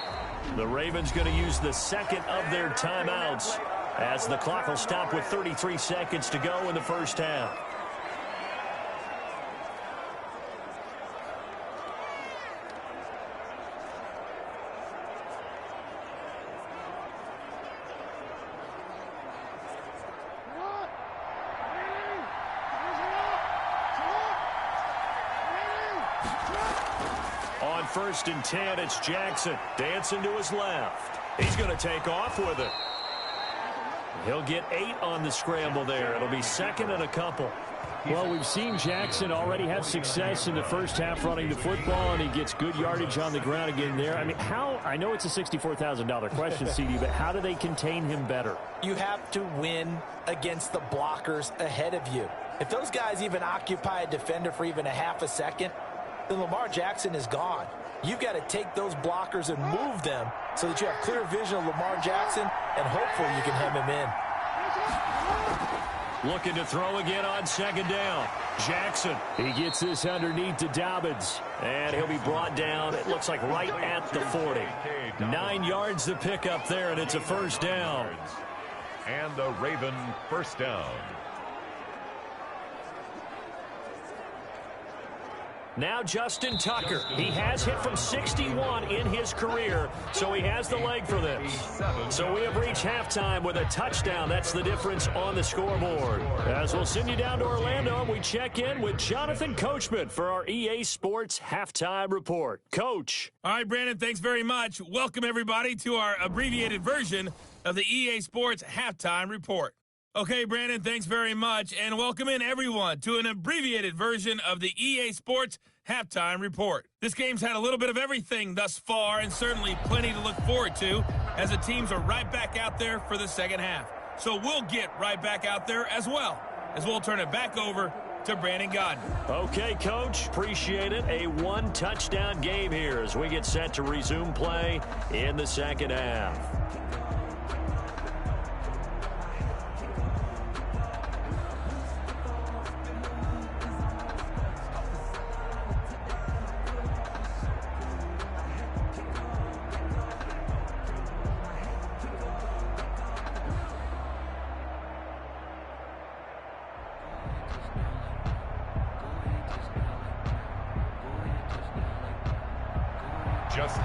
[SPEAKER 2] The Ravens going to use the second of their timeouts as the clock will stop with 33 seconds to go in the first half. First and 10, it's Jackson dancing to his left. He's going to take off with it. He'll get 8 on the scramble there. It'll be second and a couple. Well, we've seen Jackson already have success in the first half running the football, and he gets good yardage on the ground again there. I mean, I know it's a $64,000 question, CD, but how do they contain him better?
[SPEAKER 3] You have to win against the blockers ahead of you. If those guys even occupy a defender for even a half a second, then Lamar Jackson is gone. You've got to take those blockers and move them so that you have clear vision of Lamar Jackson, and hopefully you can hem him in.
[SPEAKER 2] Looking to throw again on second down. Jackson, he gets this underneath to Dobbins, and he'll be brought down, it looks like right at the 40. 9 yards to pick up there, and it's a first down.
[SPEAKER 1] And the Raven first down.
[SPEAKER 2] Now Justin Tucker. He has hit from 61 in his career, so he has the leg for this. So we have reached halftime with a touchdown. That's the difference on the scoreboard. As we'll send you down to Orlando, we check in with Jonathan Coachman for our EA Sports Halftime Report. Coach.
[SPEAKER 7] All right, Brandon, thanks very much. Welcome, everybody, to our abbreviated version of the EA Sports Halftime Report. Okay, Brandon, thanks very much, and welcome in everyone to an abbreviated version of the EA Sports Halftime Report. This game's had a little bit of everything thus far, and certainly plenty to look forward to as the teams are right back out there for the second half. So we'll get right back out there as well, as we'll turn it back over to Brandon Godden.
[SPEAKER 2] Okay, Coach, appreciate it. A one-touchdown game here as we get set to resume play in the second half.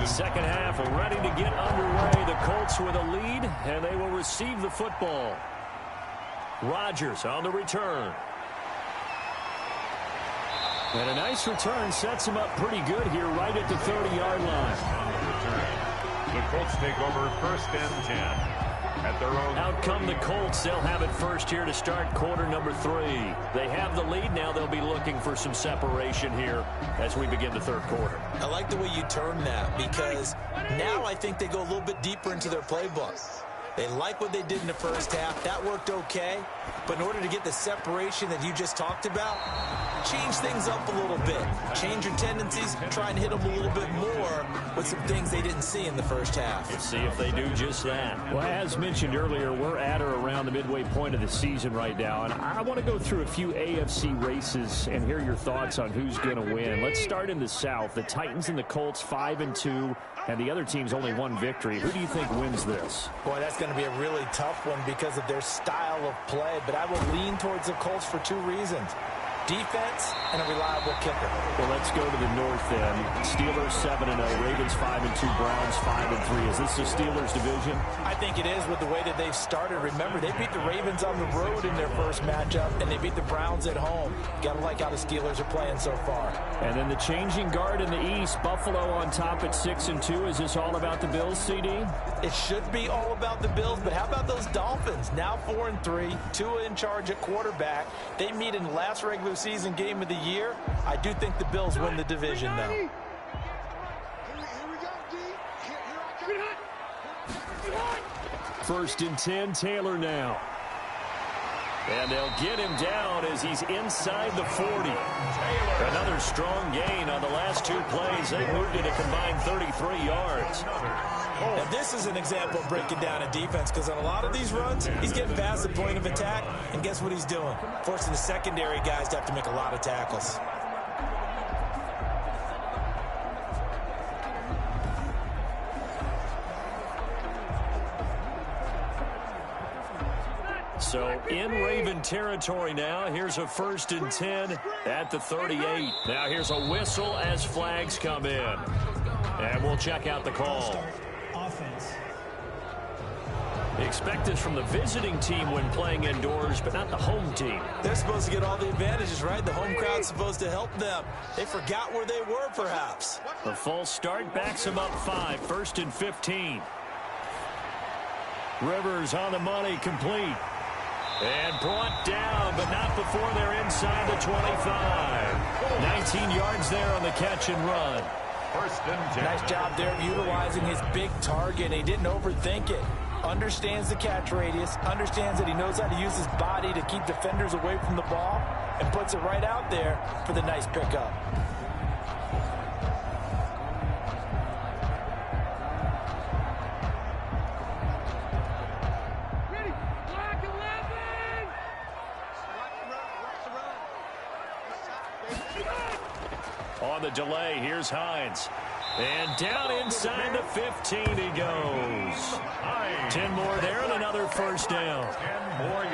[SPEAKER 2] Second half ready to get underway. The Colts with a lead, and they will receive the football. Rodgers on the return. And a nice return sets him up pretty good here right at the 30-yard line.
[SPEAKER 1] On the return, the Colts take over first and 10. At their own.
[SPEAKER 2] Out come the Colts. They'll have it first here to start quarter number 3. They have the lead now. They'll be looking for some separation here as we begin the third quarter.
[SPEAKER 3] I like the way you term that, because now I think they go a little bit deeper into their playbook. They like what they did in the first half. That worked okay. But in order to get the separation that you just talked about, change things up a little bit. Change your tendencies, try and hit them a little bit more with some things they didn't see in the first half.
[SPEAKER 6] Let's see if they do just that. Well, as mentioned earlier, we're at or around the midway point of the season right now, and I want to go through a few AFC races and hear your thoughts on who's going to win. Let's start in the South. The Titans and the Colts 5-2, and the other team's only one victory. Who do you think wins this?
[SPEAKER 3] Boy, that's going to be a really tough one because of their style of play, but I will lean towards the Colts for two reasons. Defense and a reliable kicker.
[SPEAKER 6] Well, let's go to the north then. Steelers 7-0, Ravens 5-2, Browns 5-3. Is this the Steelers division?
[SPEAKER 3] I think it is with the way that they've started. Remember, they beat the Ravens on the road in their first matchup, and they beat the Browns at home. Got to like how the Steelers are playing so far. And
[SPEAKER 6] then the changing guard in the East, Buffalo on top at 6-2. Is this all about the Bills, CD?
[SPEAKER 3] It should be all about the Bills, but how about those Dolphins? Now 4-3, Tua in charge at quarterback. They meet in the last regular season game of the year. I do think the Bills win the division, though.
[SPEAKER 2] First and 10, Taylor now. And they'll get him down as he's inside the 40. Another strong gain on the last two plays. They moved it a combined 33 yards.
[SPEAKER 3] Now, this is an example of breaking down a defense because on a lot of these runs, he's getting past the point of attack, and guess what he's doing? Forcing the secondary guys to have to make a lot of tackles.
[SPEAKER 2] So in Raven territory now. Here's a first and 10 at the 38. Now here's a whistle as flags come in. And we'll check out the call.
[SPEAKER 4] Offense.
[SPEAKER 2] Expect this from the visiting team when playing indoors, but not the home team.
[SPEAKER 3] They're supposed to get all the advantages, right? The home crowd's supposed to help them. They forgot where they were, perhaps.
[SPEAKER 2] A false start backs them up 5. First and 15. Rivers on the money, complete. And brought down, but not before they're inside the 25. 19 yards there on the catch and run.
[SPEAKER 1] First and 10.
[SPEAKER 3] Nice job there of utilizing his big target. He didn't overthink it. Understands the catch radius, understands that he knows how to use his body to keep defenders away from the ball, and puts it right out there for the nice pickup.
[SPEAKER 2] On the delay, here's Hines. And down inside the 15 he goes. 10 more there and another first down.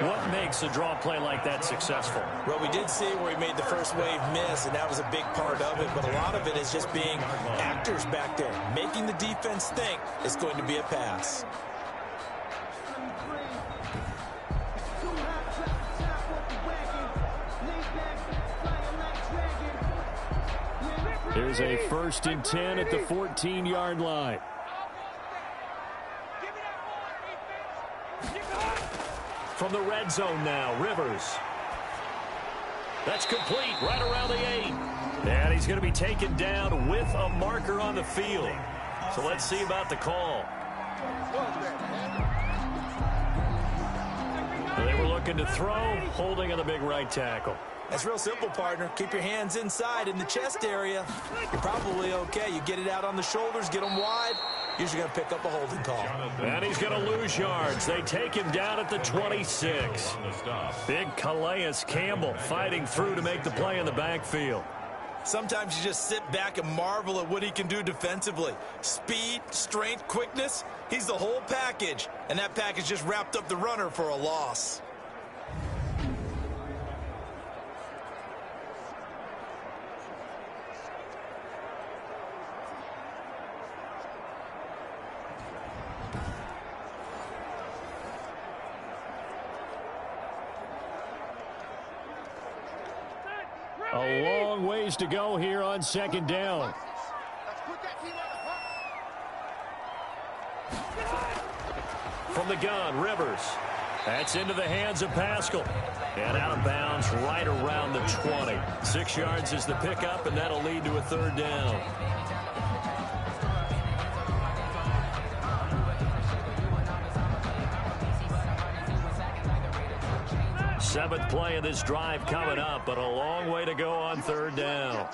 [SPEAKER 2] What makes a draw play like that successful?
[SPEAKER 3] Well, we did see where he made the first wave miss, and that was a big part of it. But a lot of it is just being actors back there, making the defense think it's going to be a pass.
[SPEAKER 2] Here's a first and 10 at the 14-yard line. From the red zone now, Rivers. That's complete right around the 8. And he's going to be taken down with a marker on the field. So let's see about the call. They were looking to throw, holding on the big right tackle.
[SPEAKER 3] That's real simple, partner. Keep your hands inside in the chest area. You're probably okay. You get it out on the shoulders, get them wide. Usually going to pick up a holding call.
[SPEAKER 2] And he's going to lose yards. They take him down at the 26. Big Calais Campbell fighting through to make the play in the backfield.
[SPEAKER 3] Sometimes you just sit back and marvel at what he can do defensively. Speed, strength, quickness. He's the whole package. And that package just wrapped up the runner for a loss.
[SPEAKER 2] A long ways to go here on second down. From the gun, Rivers. That's into the hands of Pascal. And out of bounds right around the 20. 6 yards is the pickup, and that'll lead to a third down. Seventh play of this drive coming up, but a long way to go on third down.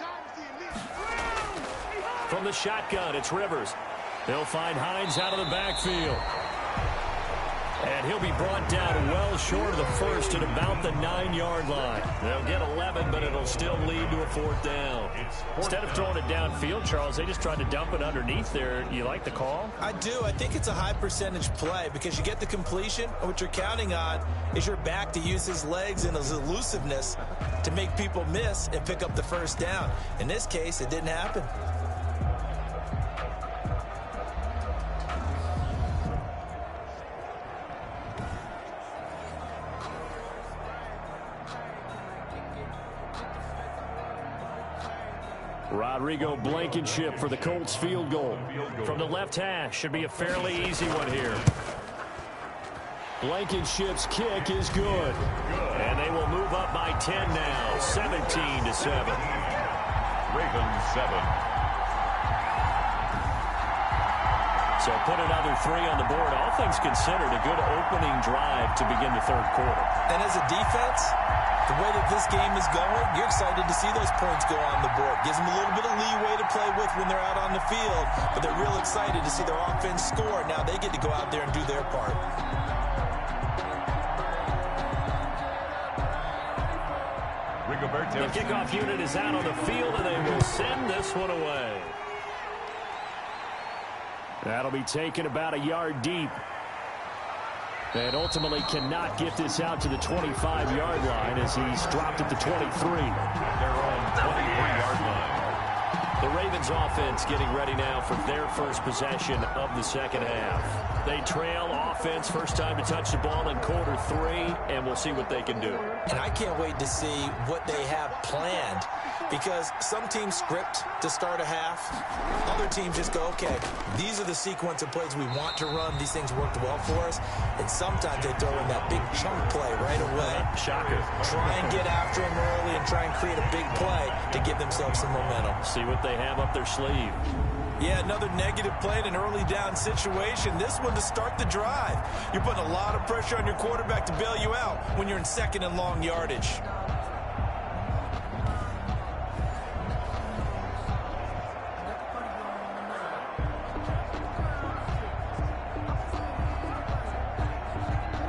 [SPEAKER 2] From the shotgun, it's Rivers. They'll find Hines out of the backfield. And he'll be brought down well short of the first at about the 9-yard line. They'll get 11, but it'll still lead to a fourth down. Instead of throwing it downfield, Charles, they just tried to dump it underneath there. You like the call?
[SPEAKER 3] I do. I think it's a high percentage play because you get the completion, and what you're counting on is your back to use his legs and his elusiveness to make people miss and pick up the first down. In this case, it didn't happen.
[SPEAKER 2] Rodrigo Blankenship for the Colts field goal. From the left hash, should be a fairly easy one here. Blankenship's kick is good. And they will move up by 10 now, 17-7.
[SPEAKER 1] Ravens 7.
[SPEAKER 2] So put another 3 on the board. All things considered, a good opening drive to begin the third quarter.
[SPEAKER 3] And as a defense, the way that this game is going, you're excited to see those points go on the board. Gives them a little bit of leeway to play with when they're out on the field, but they're real excited to see their offense score. Now they get to go out there and do their part.
[SPEAKER 2] The kickoff unit is out on the field, and they will send this one away. That'll be taken about a yard deep. And ultimately cannot get this out to the 25-yard line as he's dropped at the 23.
[SPEAKER 1] Their own 23-yard line.
[SPEAKER 2] The Ravens offense getting ready now for their first possession of the second half. They trail offense, first time to touch the ball in quarter 3, and we'll see what they can do.
[SPEAKER 3] And I can't wait to see what they have planned, because some teams script to start a half. Other teams just go, okay, these are the sequence of plays we want to run. These things worked well for us. And sometimes they throw in that big chunk play right away.
[SPEAKER 2] Shocker.
[SPEAKER 3] Try and get after them early and try and create a big play to give themselves some momentum.
[SPEAKER 2] See what they have up their sleeve.
[SPEAKER 3] Yeah, another negative play in an early down situation. This one to start the drive. You're putting a lot of pressure on your quarterback to bail you out when you're in second and long yardage.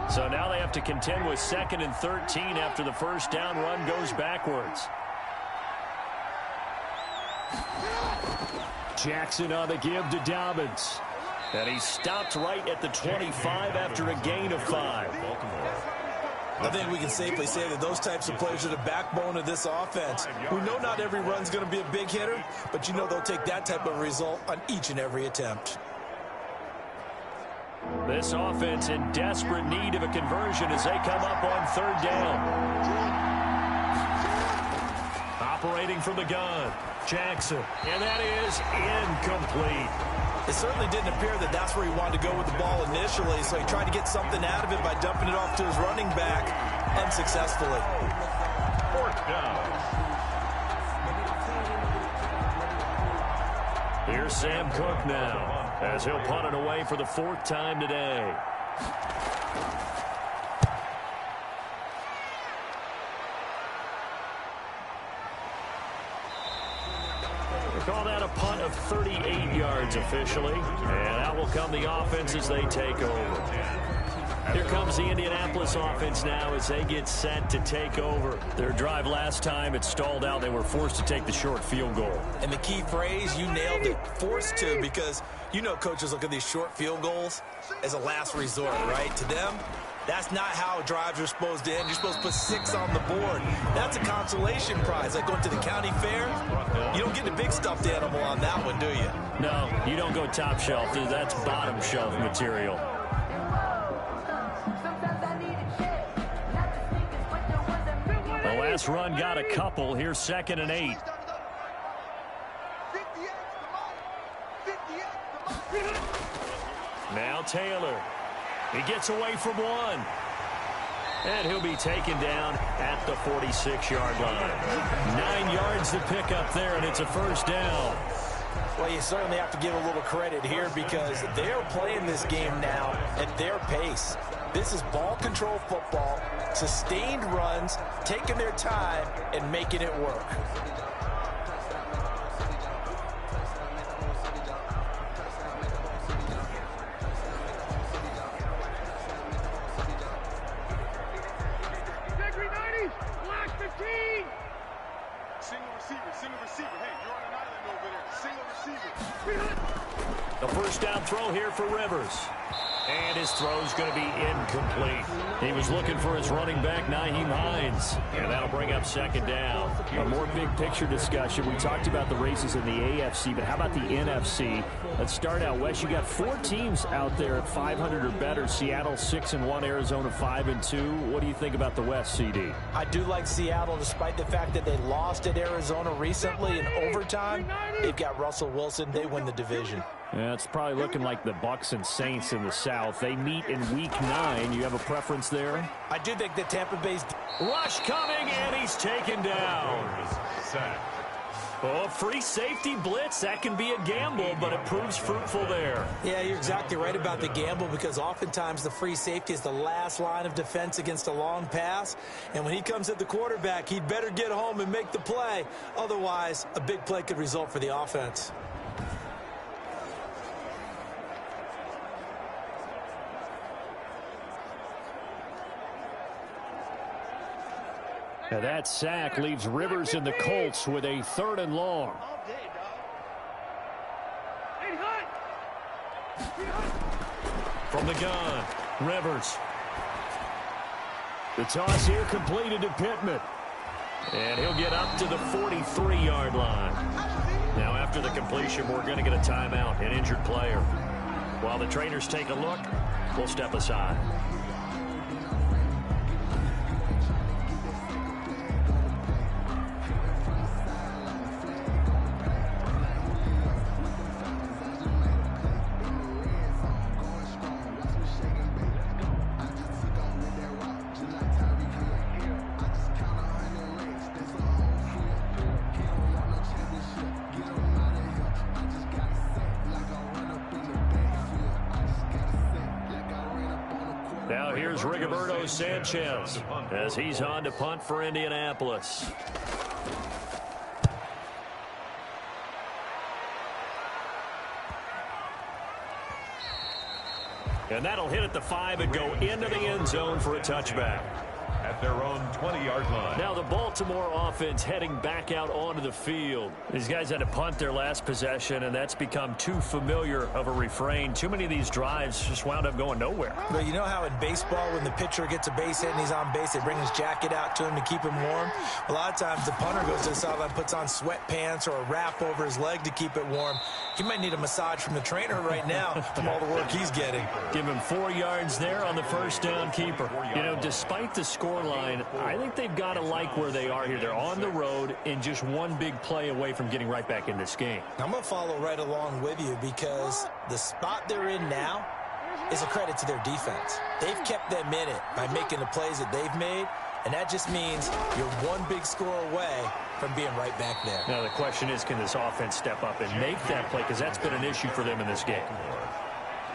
[SPEAKER 2] So now they have to contend with 2nd and 13 after the first down run goes backwards. Jackson on the give to Dobbins. And he stopped right at the 25 after a gain of 5.
[SPEAKER 3] I think we can safely say that those types of plays are the backbone of this offense. We know not every run's going to be a big hitter, but you know they'll take that type of result on each and every attempt.
[SPEAKER 2] This offense in desperate need of a conversion as they come up on third down. Operating from the gun, Jackson, and that is incomplete.
[SPEAKER 3] It certainly didn't appear that that's where he wanted to go with the ball initially, so he tried to get something out of it by dumping it off to his running back unsuccessfully.
[SPEAKER 1] Fourth down.
[SPEAKER 2] Here's Sam Cook now as he'll punt it away for the 4th time today. They call that a punt of 38 yards officially, and out will come the offense as they take over. Here comes the Indianapolis offense now as they get set to take over. Their drive last time, it stalled out. They were forced to take the short field goal.
[SPEAKER 3] And the key phrase, you nailed it, forced to, because you know coaches look at these short field goals as a last resort, right? To them, that's not how drives are supposed to end. You're supposed to put 6 on the board. That's a consolation prize, like going to the county fair. You don't get the big stuffed animal on that one, do you?
[SPEAKER 2] No, you don't go top shelf. That's bottom shelf material. The last run got a couple. Here's 2nd and 8. Now Taylor. He gets away from one. And he'll be taken down at the 46-yard line. 9 yards to pick up there, and it's a first down.
[SPEAKER 3] Well, you certainly have to give a little credit here because they're playing this game now at their pace. This is ball control football, sustained runs, taking their time, and making it work.
[SPEAKER 2] The first down throw here for Rivers. And his throw's going to be incomplete. He was looking for his running back, Nyheim Hines. And that'll bring up second down. A more big picture discussion. We talked about the races in the AFC, but how about the NFC? Let's start out west. You got 4 teams out there at 500 or better. Seattle 6-1, Arizona 5-2. What do you think about the West, CD?
[SPEAKER 3] I do like Seattle, despite the fact that they lost at Arizona recently in overtime. They've got Russell Wilson. They win the division.
[SPEAKER 2] Yeah, it's probably looking like the Bucs and Saints in the South. They meet in Week 9. You have a preference there?
[SPEAKER 3] I do think that Tampa Bay's...
[SPEAKER 2] Rush coming, and he's taken down. Oh, free safety blitz. That can be a gamble, but it proves fruitful there.
[SPEAKER 3] Yeah, you're exactly right about the gamble, because oftentimes the free safety is the last line of defense against a long pass. And when he comes at the quarterback, he'd better get home and make the play. Otherwise, a big play could result for the offense.
[SPEAKER 2] Now that sack leaves Rivers and the Colts with a 3rd and long. From the gun, Rivers. The toss here completed to Pittman. And he'll get up to the 43-yard line. Now after the completion, we're going to get a timeout, an injured player. While the trainers take a look, we'll step aside. Now here's Rigoberto Sanchez as he's on to punt for Indianapolis. And that'll hit at the 5 and go into the end zone for a touchback.
[SPEAKER 1] At their own 20-yard line.
[SPEAKER 2] Now the Baltimore offense heading back out onto the field. These guys had to punt their last possession, and that's become too familiar of a refrain. Too many of these drives just wound up going nowhere.
[SPEAKER 3] But you know how in baseball, when the pitcher gets a base hit and he's on base, they bring his jacket out to him to keep him warm? A lot of times the punter goes to the sideline, puts on sweatpants or a wrap over his leg to keep it warm. He might need a massage from the trainer right now from all the work he's getting.
[SPEAKER 2] Give him 4 yards there on the first down keeper. You know, despite the scoreline, I think they've got to like where they are here. They're on the road and just one big play away from getting right back in this game.
[SPEAKER 3] I'm going to follow right along with you, because the spot they're in now is a credit to their defense. They've kept them in it by making the plays that they've made, and that just means you're one big score away from being right back there.
[SPEAKER 2] Now the question is, can this offense step up and make that play? Because that's been an issue for them in this game.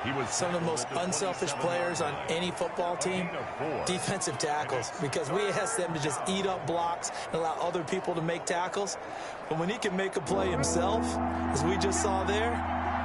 [SPEAKER 3] He was some of the most unselfish players on any football team, defensive tackles, because we ask them to just eat up blocks and allow other people to make tackles. But when he can make a play himself, as we just saw there,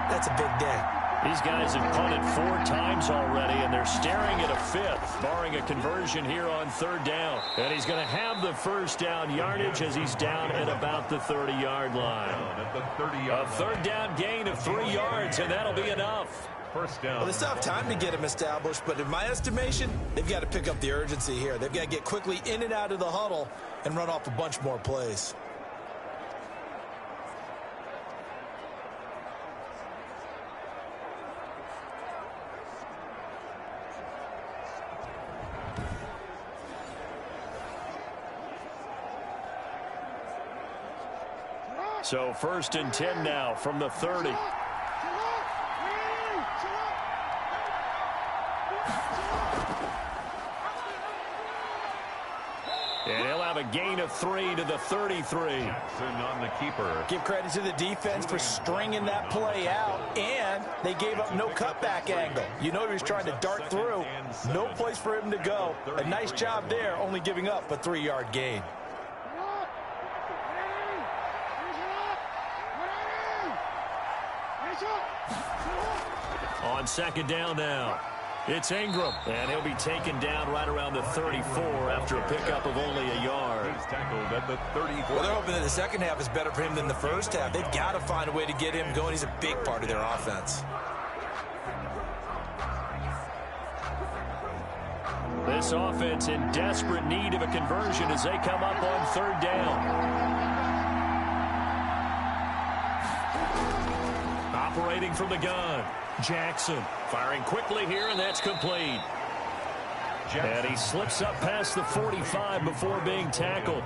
[SPEAKER 3] that's a big day.
[SPEAKER 2] These guys have punted 4 times already, and they're staring at a 5th, barring a conversion here on 3rd down. And he's going to have the first down yardage as he's down at about the 30-yard line. A 3rd down gain of 3 yards, and that'll be enough.
[SPEAKER 1] First down.
[SPEAKER 3] Well, they still have time to get him established, but in my estimation, they've got to pick up the urgency here. They've got to get quickly in and out of the huddle and run off a bunch more plays.
[SPEAKER 2] So 1st and 10 now from the 30. And he'll have a gain of 3 to the 33.
[SPEAKER 1] Jackson on the keeper.
[SPEAKER 3] Give credit to the defense for stringing that play out, and they gave up no cutback angle. You know he was trying to dart through. No place for him to go. A nice job there, only giving up a 3-yard gain.
[SPEAKER 2] On second down now, it's Ingram, and he'll be taken down right around the 34 after a pickup of only a yard.
[SPEAKER 1] He's tackled at the 34.
[SPEAKER 3] Well, they're hoping that the second half is better for him than the first half. They've got to find a way to get him going. He's a big part of their offense.
[SPEAKER 2] This offense in desperate need of a conversion as they come up on third down. Operating from the gun, Jackson firing quickly here, and that's complete. And he slips up past the 45 before being tackled.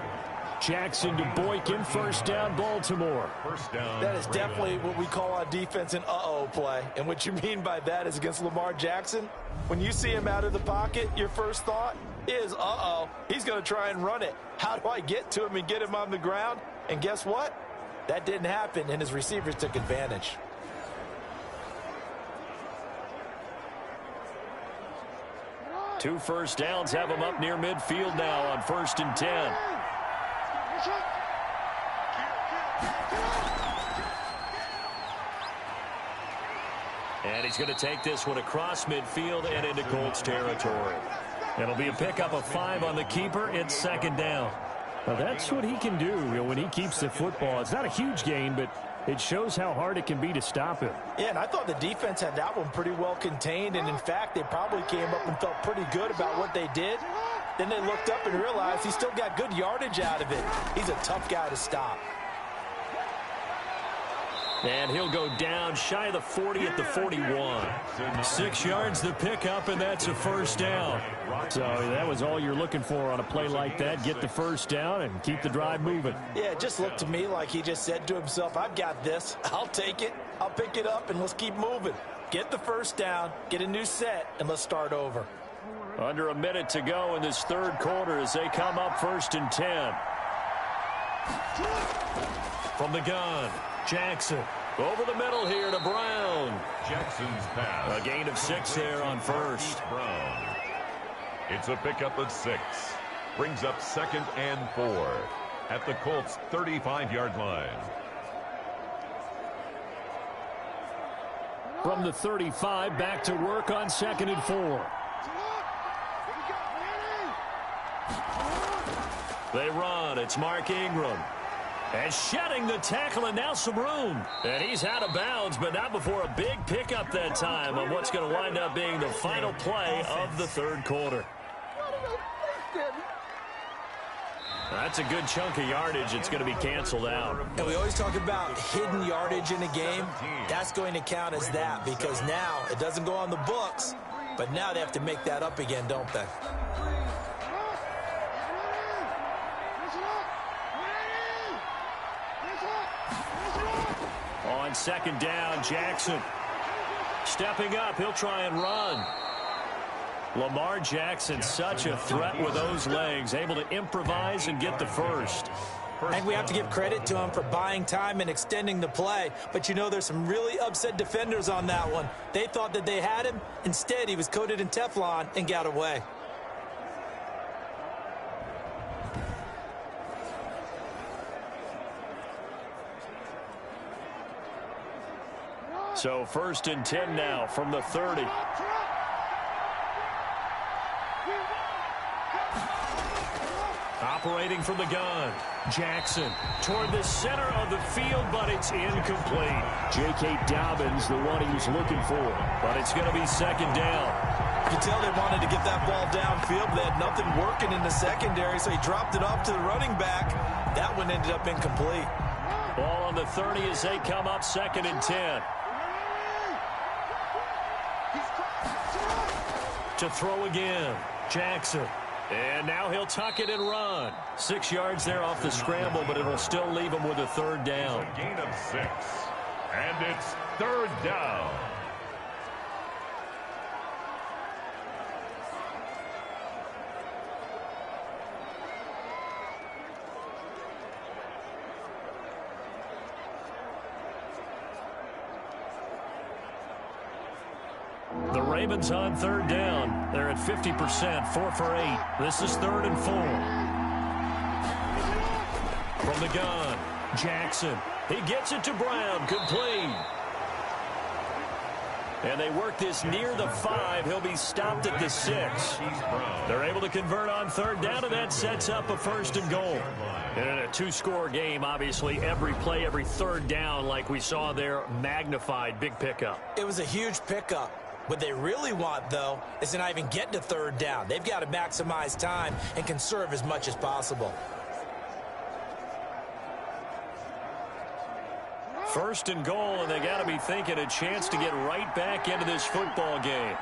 [SPEAKER 2] Jackson to Boykin, first down, Baltimore.
[SPEAKER 1] First down.
[SPEAKER 3] That is definitely what we call on defense an uh-oh play. And what you mean by that is against Lamar Jackson, when you see him out of the pocket, your first thought is, uh-oh, he's going to try and run it. How do I get to him and get him on the ground? And guess what? That didn't happen, and his receivers took advantage.
[SPEAKER 2] Two first downs have him up near midfield now on 1st and 10. And he's going to take this one across midfield and into Colts territory. It'll be a pickup of 5 on the keeper. It's second down.
[SPEAKER 6] Well, that's what he can do when he keeps the football. It's not a huge gain, but it shows how hard it can be to stop him.
[SPEAKER 3] Yeah, and I thought the defense had that one pretty well contained, and in fact, they probably came up and felt pretty good about what they did. Then they looked up and realized he still got good yardage out of it. He's a tough guy to stop.
[SPEAKER 2] And he'll go down shy of the 40 at the 41. 6 yards the pickup, and that's a first down.
[SPEAKER 6] So that was all you're looking for on a play like that. Get the first down and keep the drive moving.
[SPEAKER 3] Yeah, it just looked to me like he just said to himself, I've got this. I'll take it. I'll pick it up, and let's keep moving. Get the first down, get a new set, and let's start over.
[SPEAKER 2] Under a minute to go in this third quarter as they come up 1st and 10. From the gun, Jackson over the middle here to Brown.
[SPEAKER 1] Jackson's pass.
[SPEAKER 2] A gain of 6 there on first.
[SPEAKER 1] Brown. It's a pickup of 6. Brings up 2nd and 4 at the Colts' 35-yard line.
[SPEAKER 2] From the 35, back to work on 2nd and 4. They run. It's Mark Ingram. And shedding the tackle, and now some room. And he's out of bounds, but not before a big pickup that time on what's going to wind up being the final play of the third quarter. That's a good chunk of yardage. It's going to be canceled out.
[SPEAKER 3] And we always talk about hidden yardage in a game. That's going to count as that because now it doesn't go on the books, but now they have to make that up again, don't they?
[SPEAKER 2] On 2nd down, Jackson stepping up. He'll try and run. Lamar Jackson, such a threat with those legs, able to improvise and get the first.
[SPEAKER 3] And we have to give credit to him for buying time and extending the play. But you know, there's some really upset defenders on that one. They thought that they had him. Instead, he was coated in Teflon and got away.
[SPEAKER 2] So 1st and 10 now from the 30. Operating from the gun, Jackson toward the center of the field, but it's incomplete.
[SPEAKER 6] J.K. Dobbins, the one he was looking for.
[SPEAKER 2] But it's going to be 2nd down.
[SPEAKER 3] You can tell they wanted to get that ball downfield, but they had nothing working in the secondary, so he dropped it off to the running back. That one ended up incomplete.
[SPEAKER 2] Ball on the 30 as they come up 2nd and 10. To throw again, Jackson. And now he'll tuck it and run. 6 yards there off the scramble, but it'll still leave him with a third down.
[SPEAKER 1] A gain of 6. And it's 3rd down.
[SPEAKER 2] The Ravens on third down. They're at 50%, 4 for 8. This is 3rd and 4. From the gun, Jackson. He gets it to Brown. Complete. And they work this near the 5. He'll be stopped at the 6. They're able to convert on third down, and that sets up a 1st and goal. And in a 2-score game, obviously, every play, every third down, like we saw there, magnified. Big pickup.
[SPEAKER 3] It was a huge pickup. What they really want, though, is to not even get to third down. They've got to maximize time and conserve as much as possible.
[SPEAKER 2] 1st and goal, and they got to be thinking a chance to get right back into this football game.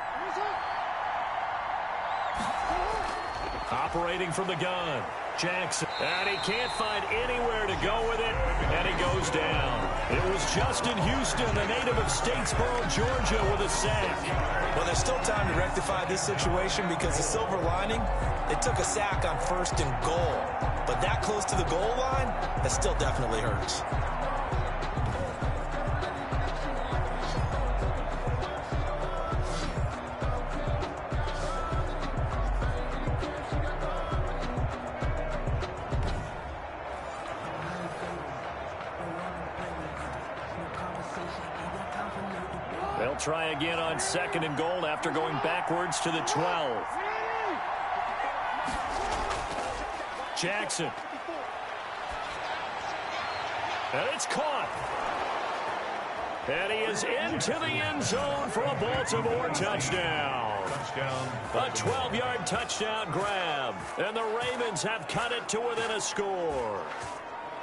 [SPEAKER 2] Operating from the gun, Jackson. And he can't find anywhere to go with it, and he goes down. It was Justin Houston, the native of Statesboro, Georgia, with a sack.
[SPEAKER 3] Well, there's still time to rectify this situation because the silver lining, they took a sack on 1st and goal. But that close to the goal line, that still definitely hurts.
[SPEAKER 2] They'll try again on 2nd and goal after going backwards to the 12. Jackson. And it's caught. And he is into the end zone for a Baltimore touchdown. A 12-yard touchdown grab. And the Ravens have cut it to within a score.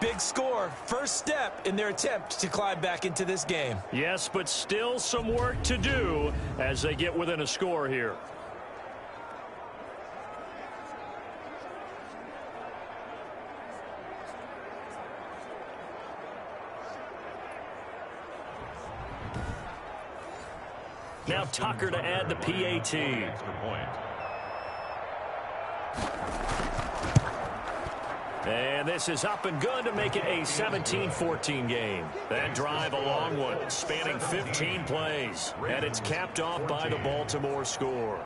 [SPEAKER 3] Big score, first step in their attempt to climb back into this game.
[SPEAKER 2] Yes, but still some work to do as they get within a score here. Now Tucker to add the PAT. And this is up and good to make it a 17-14 game. That drive a long one, spanning 15 plays. And it's capped off by the Baltimore score.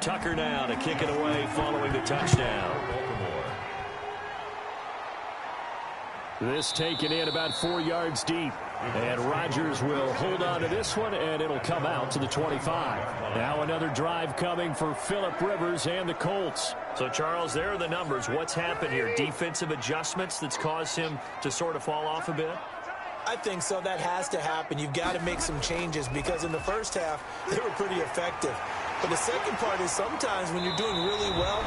[SPEAKER 2] Tucker now to kick it away following the touchdown. This taken in about 4 yards deep. And Rodgers will hold on to this one, and it'll come out to the 25. Now another drive coming for Phillip Rivers and the Colts. So, Charles, there are the numbers. What's happened here? Defensive adjustments that's caused him to sort of fall off a bit?
[SPEAKER 3] I think so. That has to happen. You've got to make some changes because in the first half, they were pretty effective. But the second part is sometimes when you're doing really well,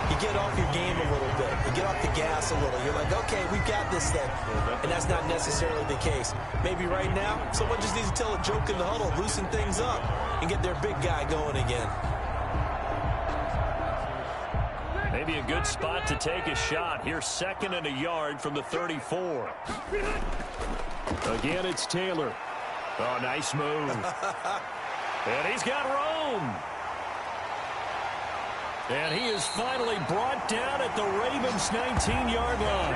[SPEAKER 3] you get off your game a little bit. You get off the gas a little. You're like, okay, we've got this thing. And that's not necessarily the case. Maybe right now, someone just needs to tell a joke in the huddle, loosen things up, and get their big guy going again.
[SPEAKER 2] Maybe a good spot to take a shot. Here's 2nd and a yard from the 34. Again, it's Taylor. Oh, nice move. And he's got room. And he is finally brought down at the Ravens' 19-yard line.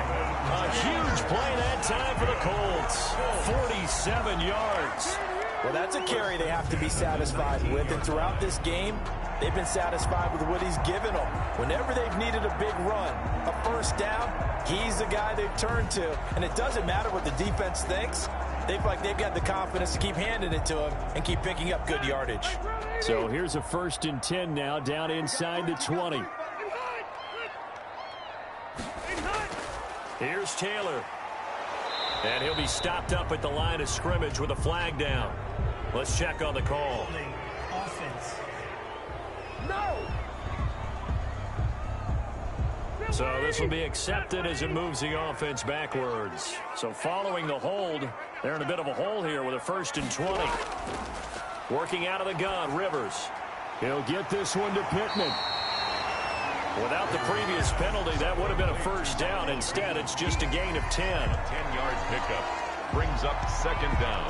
[SPEAKER 2] A huge play that time for the Colts. 47 yards.
[SPEAKER 3] Well, that's a carry they have to be satisfied with. And throughout this game, they've been satisfied with what he's given them. Whenever they've needed a big run, a first down, he's the guy they've turned to. And it doesn't matter what the defense thinks. They've got the confidence to keep handing it to him and keep picking up good yardage.
[SPEAKER 2] So here's a 1st and 10 now down inside the 20. Here's Taylor. And he'll be stopped up at the line of scrimmage with a flag down. Let's check on the call. So this will be accepted as it moves the offense backwards. So following the hold, they're in a bit of a hole here with a 1st and 20. Working out of the gun, Rivers.
[SPEAKER 6] He'll get this one to Pittman.
[SPEAKER 2] Without the previous penalty, that would have been a 1st down. Instead, it's just a gain of 10.
[SPEAKER 1] 10-yard pickup brings up 2nd down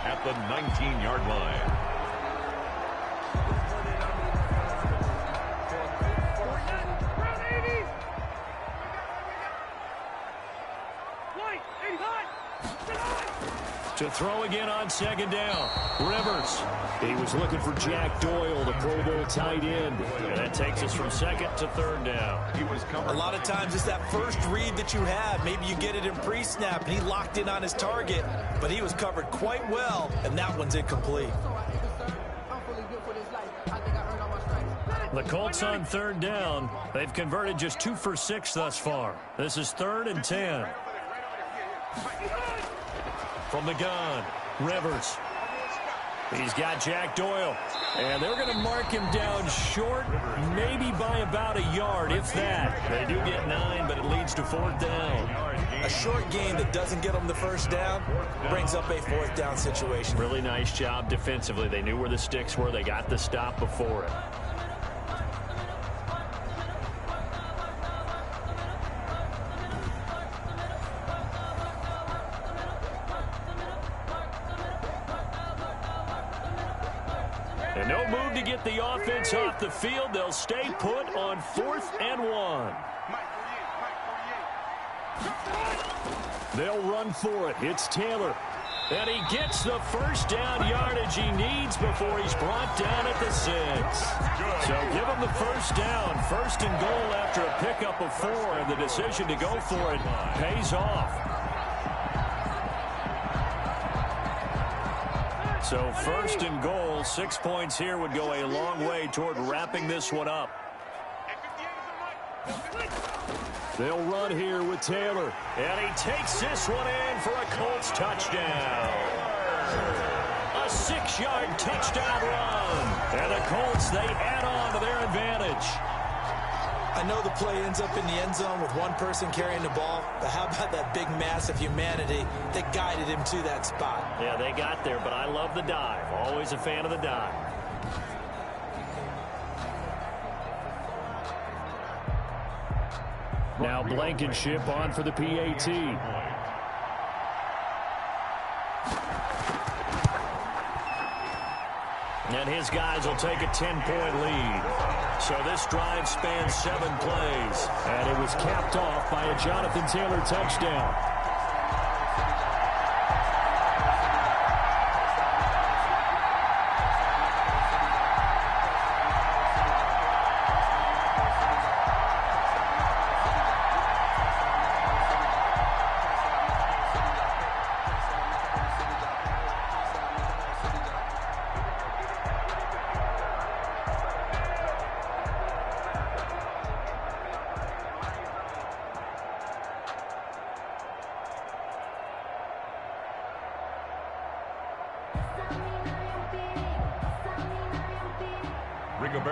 [SPEAKER 1] at the 19-yard line.
[SPEAKER 2] To throw again on 2nd down. Rivers.
[SPEAKER 6] He was looking for Jack Doyle, the Pro Bowl tight end.
[SPEAKER 2] And that takes us from 2nd to 3rd down.
[SPEAKER 1] He was
[SPEAKER 3] A lot of times it's that first read that you have. Maybe you get it in pre-snap, and he locked in on his target, but he was covered quite well, and that one's incomplete.
[SPEAKER 2] The Colts on 3rd down. They've converted just 2 for 6 thus far. This is 3rd and 10. From the gun, Rivers. He's got Jack Doyle.
[SPEAKER 6] And they're going to mark him down short, maybe by about a yard, if that.
[SPEAKER 2] They do get 9, but it leads to 4th down.
[SPEAKER 3] A short gain that doesn't get them the 1st down brings up a 4th down situation.
[SPEAKER 2] Really nice job defensively. They knew where the sticks were. They got the stop before it. And no move to get the offense off the field. They'll stay put on 4th and 1.
[SPEAKER 6] They'll run for it. It's Taylor.
[SPEAKER 2] And he gets the 1st down yardage he needs before he's brought down at the 6. So give him the 1st down. 1st and goal after a pickup of 4. And the decision to go for it pays off. So 1st and goal, 6 points here would go a long way toward wrapping this one up.
[SPEAKER 6] They'll run here with Taylor.
[SPEAKER 2] And he takes this one in for a Colts touchdown. A 6-yard touchdown run. And the Colts, they add on to their advantage.
[SPEAKER 3] I know the play ends up in the end zone with one person carrying the ball, but how about that big mass of humanity that guided him to that spot?
[SPEAKER 2] Yeah, they got there, but I love the dive. Always a fan of the dive.
[SPEAKER 6] Now Blankenship on for the PAT.
[SPEAKER 2] And his guys will take a 10-point lead. So this drive spans 7 plays.
[SPEAKER 6] And it was capped off by a Jonathan Taylor touchdown.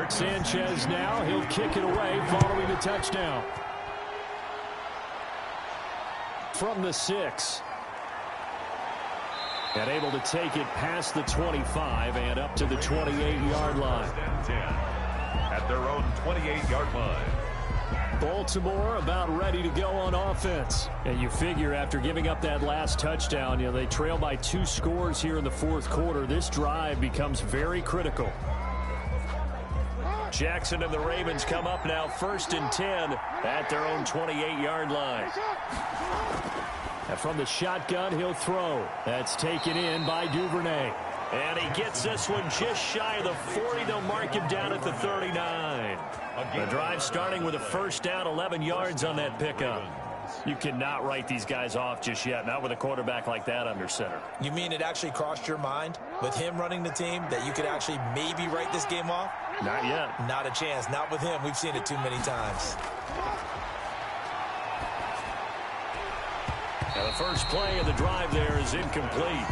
[SPEAKER 6] Sanchez now, he'll kick it away following the touchdown. From the 6. And able to take it past the 25 and up to the 28-yard line.
[SPEAKER 1] At their own 28-yard line.
[SPEAKER 6] Baltimore about ready to go on offense.
[SPEAKER 2] And you figure after giving up that last touchdown, they trail by 2 scores here in the 4th quarter. This drive becomes very critical. Jackson and the Ravens come up now 1st and 10 at their own 28-yard line.
[SPEAKER 6] And from the shotgun, he'll throw. That's taken in by Duvernay.
[SPEAKER 2] And he gets this one just shy of the 40. They'll mark him down at the 39. The drive starting with a 1st down, 11 yards on that pickup. You cannot write these guys off just yet, not with a quarterback like that under center.
[SPEAKER 3] You mean it actually crossed your mind with him running the team that you could actually maybe write this game off?
[SPEAKER 2] Not yet.
[SPEAKER 3] Not a chance. Not with him. We've seen it too many times.
[SPEAKER 2] Now the first play of the drive there is incomplete.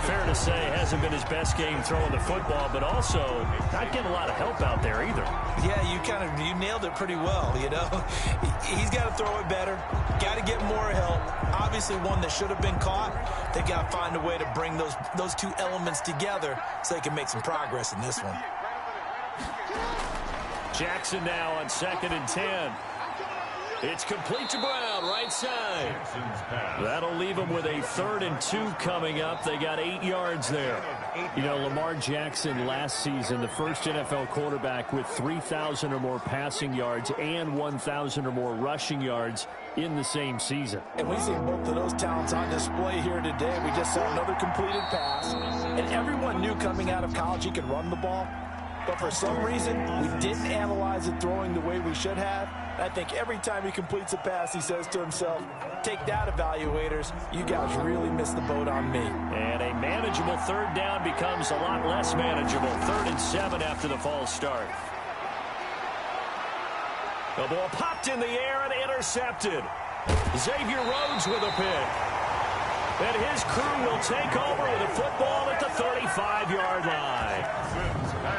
[SPEAKER 2] Fair to say, hasn't been his best game throwing the football, but also not getting a lot of help out there either.
[SPEAKER 3] Yeah, you you nailed it pretty well, you know. He's got to throw it better, got to get more help. Obviously one that should have been caught. They got to find a way to bring those two elements together so they can make some progress in this one.
[SPEAKER 2] Jackson now on 2nd and 10. It's complete to Brown, right side. That'll leave them with a 3rd and 2 coming up. They got 8 yards there. You know, Lamar Jackson last season, the first NFL quarterback with 3,000 or more passing yards and 1,000 or more rushing yards in the same season.
[SPEAKER 3] And we've seen both of those talents on display here today. We just saw another completed pass. And everyone knew coming out of college he could run the ball. But for some reason, we didn't analyze it throwing the way we should have. I think every time he completes a pass, he says to himself, take that, evaluators. You guys really missed the boat on me.
[SPEAKER 2] And a manageable 3rd down becomes a lot less manageable. 3rd and 7 after the false start. The ball popped in the air and intercepted. Xavier Rhodes with a pick. And his crew will take over with a football at the 35-yard line.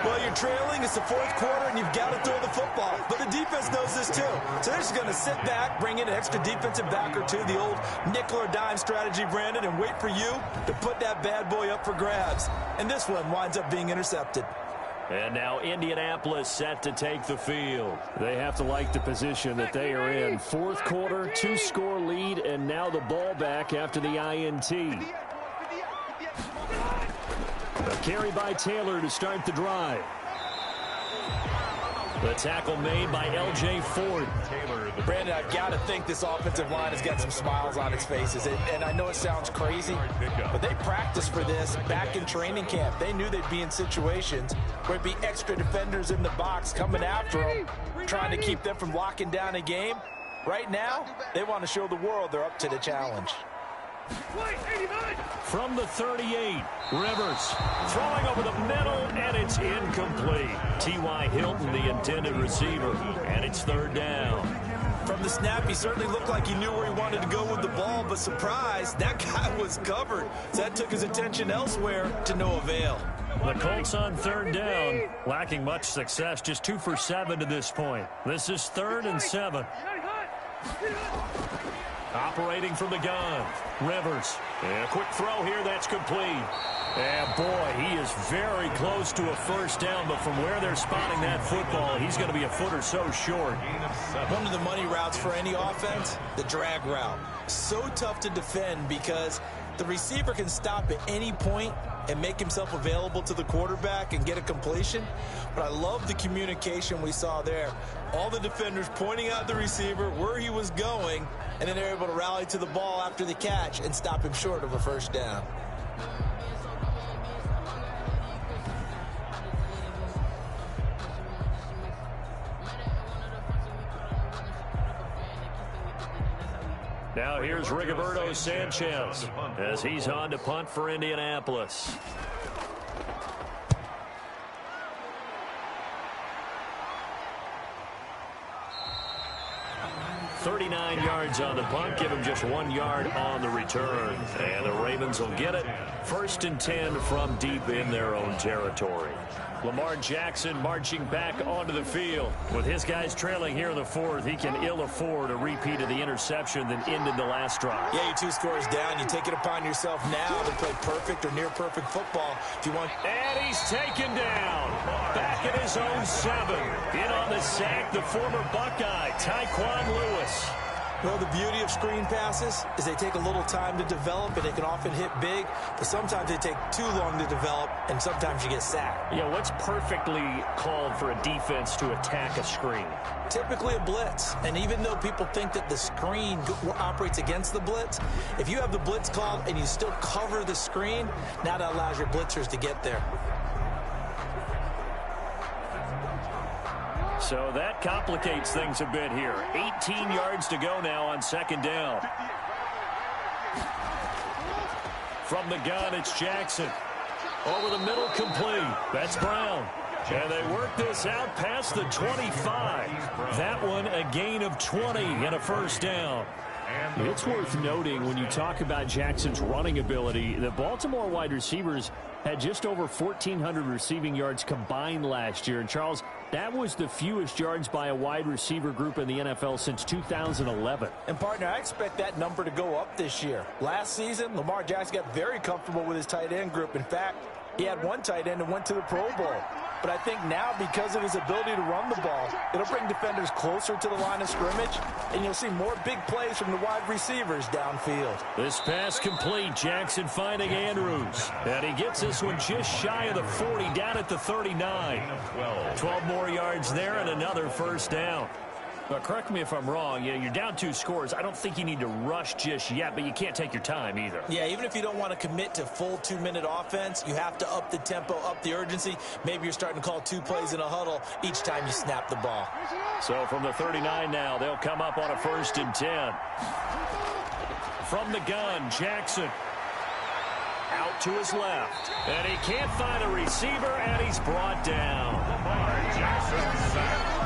[SPEAKER 3] Well, you're trailing. It's the 4th quarter, and you've got to throw the football. But the defense knows this, too. So they're just going to sit back, bring in an extra defensive back or two, the old nickel or dime strategy, Brandon, and wait for you to put that bad boy up for grabs. And this one winds up being intercepted.
[SPEAKER 2] And now Indianapolis set to take the field. They have to like the position that they are in. 4th quarter, 2-score lead, and now the ball back after the INT. A carry by Taylor to start the drive. The tackle made by L.J. Ford.
[SPEAKER 3] Brandon, I've got to think this offensive line has got some smiles on its faces. And I know it sounds crazy, but they practiced for this back in training camp. They knew they'd be in situations where it'd be extra defenders in the box coming after them, trying to keep them from locking down a game. Right now, they want to show the world they're up to the challenge.
[SPEAKER 2] From the 38, Rivers throwing over the middle, and it's incomplete. T.Y. Hilton, the intended receiver, and it's 3rd down.
[SPEAKER 3] From the snap, he certainly looked like he knew where he wanted to go with the ball, but surprise, that guy was covered. So that took his attention elsewhere to no avail.
[SPEAKER 2] The Colts on 3rd down, lacking much success, just 2 for 7 to this point. This is 3rd and 7. Operating from the gun, Rivers. And a quick throw here, that's complete. And boy, he is very close to a 1st down, but from where they're spotting that football, he's going to be a foot or so short.
[SPEAKER 3] One of the money routes for any offense, the drag route. So tough to defend because the receiver can stop at any point and make himself available to the quarterback and get a completion. But I love the communication we saw there. All the defenders pointing out the receiver, where he was going, and then they're able to rally to the ball after the catch and stop him short of a 1st down.
[SPEAKER 2] Now here's Rigoberto Sanchez as he's on to punt for Indianapolis. .39 yards on the punt, give him just 1 yard on the return. And the Ravens will get it. 1st and 10 from deep in their own territory. Lamar Jackson marching back onto the field. With his guys trailing here in the 4th, he can ill afford a repeat of the interception that ended the last drive.
[SPEAKER 3] Yeah, you're 2 scores down. You take it upon yourself now to play perfect or near perfect football. If you want.
[SPEAKER 2] And he's taken down. Back at his own 7. In on the sack, the former Buckeye, Tyquan Lewis.
[SPEAKER 3] Well, the beauty of screen passes is they take a little time to develop, and they can often hit big, but sometimes they take too long to develop, and sometimes you get sacked.
[SPEAKER 2] Yeah, what's perfectly called for a defense to attack a screen?
[SPEAKER 3] Typically a blitz, and even though people think that the screen operates against the blitz, if you have the blitz called and you still cover the screen, now that allows your blitzers to get there.
[SPEAKER 2] So that complicates things a bit here. 18 yards to go now on 2nd down. From the gun, it's Jackson. Over the middle, complete. That's Brown. And they work this out past the 25. That one a gain of 20 and a 1st down. It's worth noting when you talk about Jackson's running ability, the Baltimore wide receivers had just over 1,400 receiving yards combined last year. And Charles, That was the fewest yards by a wide receiver group in the NFL since 2011.
[SPEAKER 3] And, partner, I expect that number to go up this year. Last season, Lamar Jackson got very comfortable with his tight end group. In fact, he had one tight end and went to the Pro Bowl. But I think now, because of his ability to run the ball, it'll bring defenders closer to the line of scrimmage, and you'll see more big plays from the wide receivers downfield.
[SPEAKER 2] This pass complete. Jackson finding Andrews. And he gets this one just shy of the 40, down at the 39. 12 more yards there and another first down. Well, correct me if I'm wrong. You're down 2 scores. I don't think you need to rush just yet, but you can't take your time either.
[SPEAKER 3] Yeah, even if you don't want to commit to full 2-minute offense, you have to up the tempo, up the urgency. Maybe you're starting to call 2 plays in a huddle each time you snap the ball.
[SPEAKER 2] So from the 39 now, they'll come up on a 1st and 10. From the gun, Jackson. Out to his left. And he can't find a receiver, and he's brought down.
[SPEAKER 1] Jackson sacked.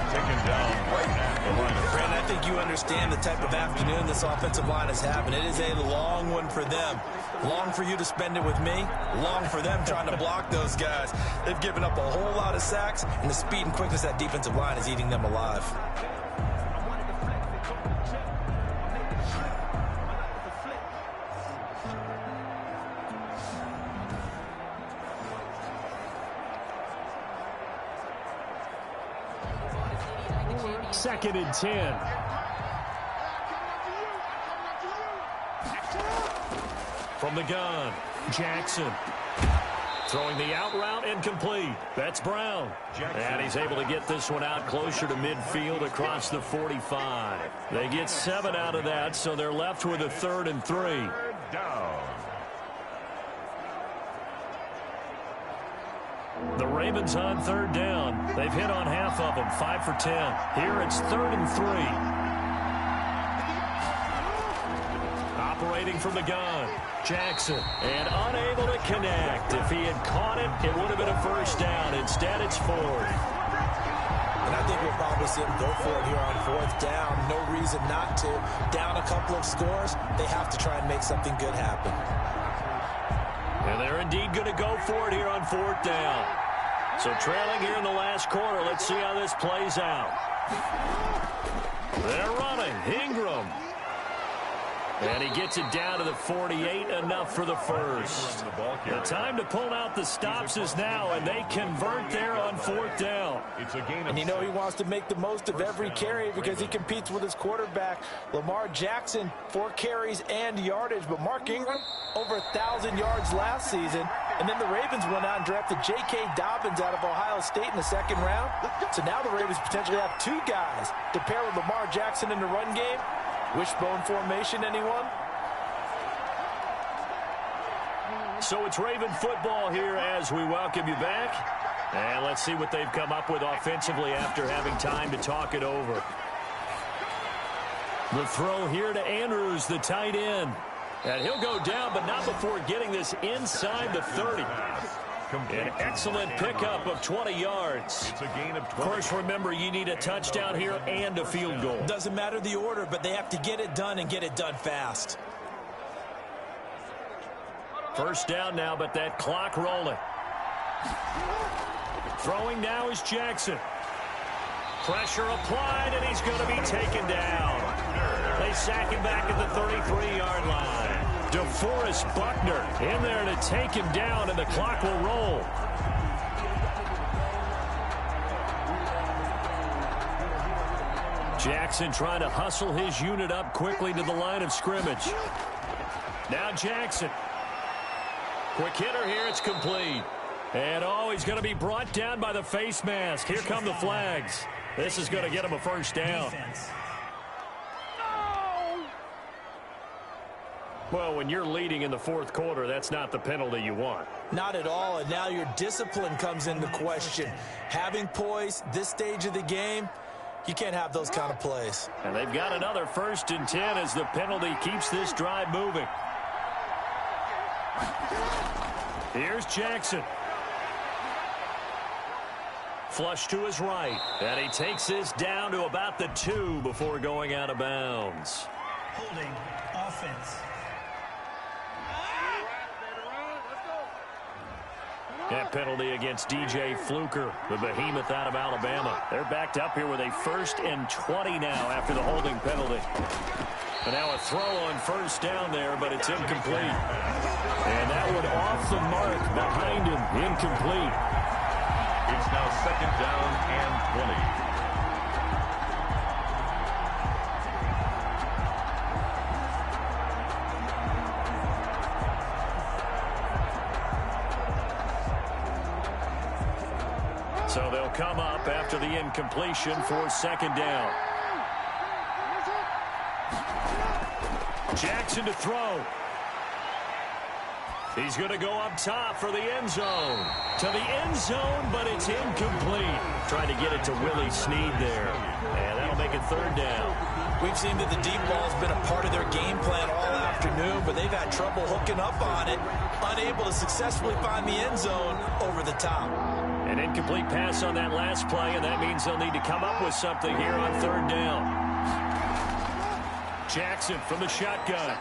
[SPEAKER 1] Taken down right at the line of
[SPEAKER 3] Brandon, I think you understand the type of afternoon this offensive line is having. It is a long one for them. Long for you to spend it with me. Long for them trying to block those guys. They've given up a whole lot of sacks, and the speed and quickness of that defensive line is eating them alive.
[SPEAKER 2] Second and 10. From the gun, Jackson. Throwing the out route incomplete. That's Brown. And he's able to get this one out closer to midfield across the 45. They get 7 out of that, so they're left with a 3rd and 3.
[SPEAKER 1] down.
[SPEAKER 2] The Ravens on 3rd down. They've hit on half of them, 5 for 10. Here it's 3rd and 3. Operating from the gun, Jackson, and unable to connect. If he had caught it, it would have been a first down. Instead, it's 4th.
[SPEAKER 3] And I think we'll probably see him go for it here on 4th down. No reason not to. Down a couple of scores, they have to try and make something good happen.
[SPEAKER 2] And they're indeed going to go for it here on 4th down. So trailing here in the last quarter. Let's see how this plays out. They're running. Ingram. And he gets it down to the 48, enough for the first. The time to pull out the stops is now, and they convert there on 4th down.
[SPEAKER 3] And you know he wants to make the most of every carry because he competes with his quarterback, Lamar Jackson, 4 carries and yardage. But Mark Ingram, over 1,000 yards last season. And then the Ravens went out and drafted J.K. Dobbins out of Ohio State in the 2nd round. So now the Ravens potentially have 2 guys to pair with Lamar Jackson in the run game. Wishbone formation, anyone?
[SPEAKER 2] So it's Raven football here as we welcome you back. And let's see what they've come up with offensively after having time to talk it over. The throw here to Andrews, the tight end. And he'll go down, but not before getting this inside the 30. An excellent pickup of 20 yards.
[SPEAKER 1] It's a gain of 20.
[SPEAKER 2] Of course, remember, you need a touchdown here and a field goal.
[SPEAKER 3] Doesn't matter the order, but they have to get it done and get it done fast.
[SPEAKER 2] First down now, but that clock rolling. Throwing now is Jackson. Pressure applied, and he's going to be taken down. They sack him back at the 33-yard line. DeForest Buckner in there to take him down, and the clock will roll. Jackson trying to hustle his unit up quickly to the line of scrimmage. Now Jackson. Quick hitter here, it's complete. And he's going to be brought down by the face mask. Here come the flags. This is going to get him a first down. Well, when you're leading in the 4th quarter, that's not the penalty you want.
[SPEAKER 3] Not at all, and now your discipline comes into question. Having poise this stage of the game, you can't have those kind of plays.
[SPEAKER 2] And they've got another 1st and 10 as the penalty keeps this drive moving. Here's Jackson. Flush to his right, and he takes this down to about the 2 before going out of bounds.
[SPEAKER 4] Holding offense.
[SPEAKER 2] That penalty against DJ Fluker, the behemoth out of Alabama. They're backed up here with a 1st and 20 now after the holding penalty. And now a throw on 1st down there, but it's incomplete. And that one off the mark behind him, incomplete.
[SPEAKER 1] It's now 2nd down and 20.
[SPEAKER 2] So they'll come up after the incompletion for 2nd down. Jackson to throw. He's going to go up top for the end zone. To the end zone, but it's incomplete. Trying to get it to Willie Snead there. And that'll make it 3rd down.
[SPEAKER 3] We've seen that the deep ball's been a part of their game plan all afternoon, but they've had trouble hooking up on it, unable to successfully find the end zone over the top.
[SPEAKER 2] An incomplete pass on that last play, and that means they'll need to come up with something here on 3rd down. Jackson from the shotgun.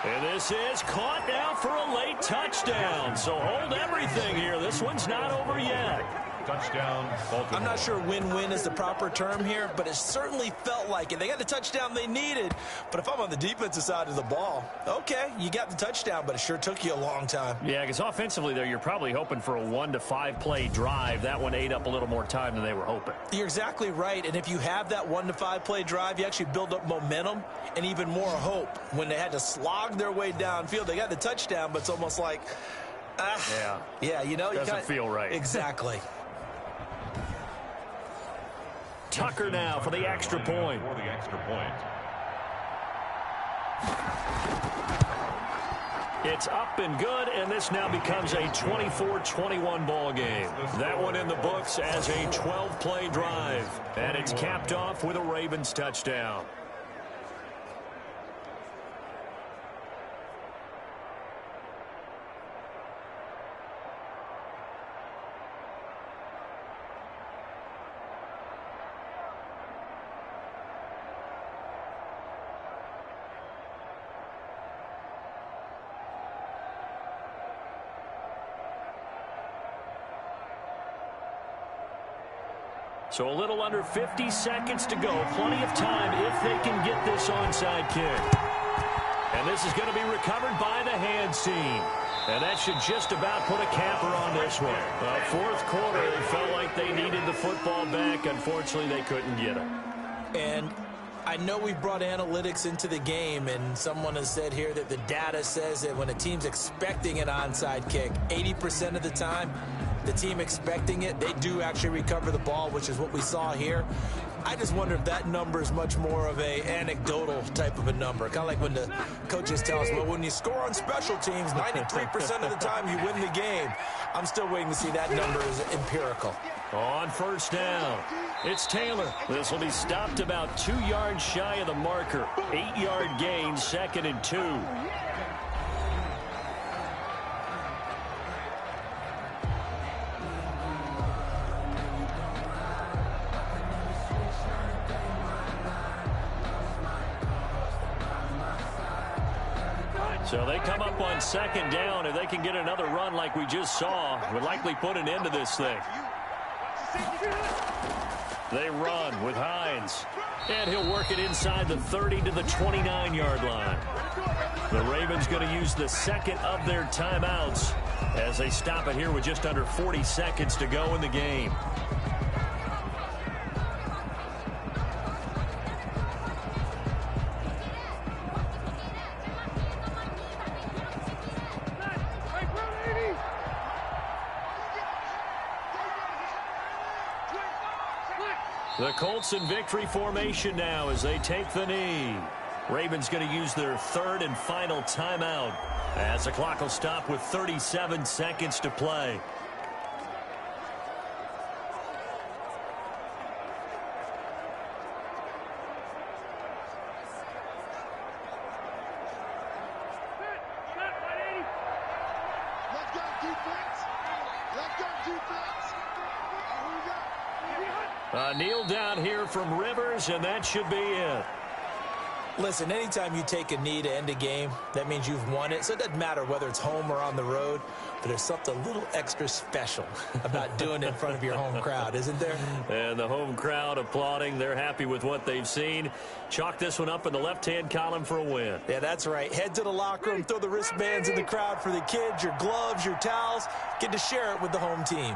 [SPEAKER 2] And this is caught now for a late touchdown. So hold everything here. This one's not over yet.
[SPEAKER 1] Touchdown, Baltimore.
[SPEAKER 3] I'm not sure win-win is the proper term here, but it certainly felt like it. They got the touchdown they needed, but if I'm on the defensive side of the ball, okay, you got the touchdown, but it sure took you a long time.
[SPEAKER 2] Yeah, because offensively, though, you're probably hoping for a 1 to 5 play drive. That one ate up a little more time than they were hoping.
[SPEAKER 3] You're exactly right, and if you have that 1 to 5 play drive, you actually build up momentum and even more hope. When they had to slog their way downfield, they got the touchdown, but it's almost like, yeah, you know,
[SPEAKER 2] doesn't feel right.
[SPEAKER 3] Exactly.
[SPEAKER 2] Tucker now for the extra point.
[SPEAKER 1] For the extra point.
[SPEAKER 2] It's up and good, and this now becomes a 24-21 ball game. That one in the books as a 12-play drive, and it's capped off with a Ravens touchdown. So a little under 50 seconds to go. Plenty of time if they can get this onside kick. And this is going to be recovered by the hands team. And that should just about put a capper on this one. 4th quarter, they felt like they needed the football back. Unfortunately, they couldn't get it.
[SPEAKER 3] And I know we've brought analytics into the game, and someone has said here that the data says that when a team's expecting an onside kick, 80% of the time, the team expecting it, they do actually recover the ball, which is what we saw here. I just wonder if that number is much more of a anecdotal type of a number. Kind of like when the coaches tell us, well, when you score on special teams, 93% of the time you win the game. I'm still waiting to see that number is empirical.
[SPEAKER 2] On 1st down, it's Taylor. This will be stopped about 2 yards shy of the marker. 8-yard gain, 2nd and 2. So they come up on 2nd down. If they can get another run like we just saw, would likely put an end to this thing. They run with Hines. And he'll work it inside the 30 to the 29-yard line. The Ravens going to use the 2nd of their timeouts as they stop it here with just under 40 seconds to go in the game. The Colts in victory formation now as they take the knee. Ravens going to use their 3rd and final timeout as the clock will stop with 37 seconds to play. A kneel down here from Rivers, and that should be it.
[SPEAKER 3] Listen, anytime you take a knee to end a game, that means you've won it. So it doesn't matter whether it's home or on the road, but there's something a little extra special about doing it in front of your home crowd, isn't there?
[SPEAKER 2] And the home crowd applauding. They're happy with what they've seen. Chalk this one up in the left-hand column for a win.
[SPEAKER 3] Yeah, that's right. Head to the locker room, throw the wristbands in the crowd for the kids, your gloves, your towels. Get to share it with the home team.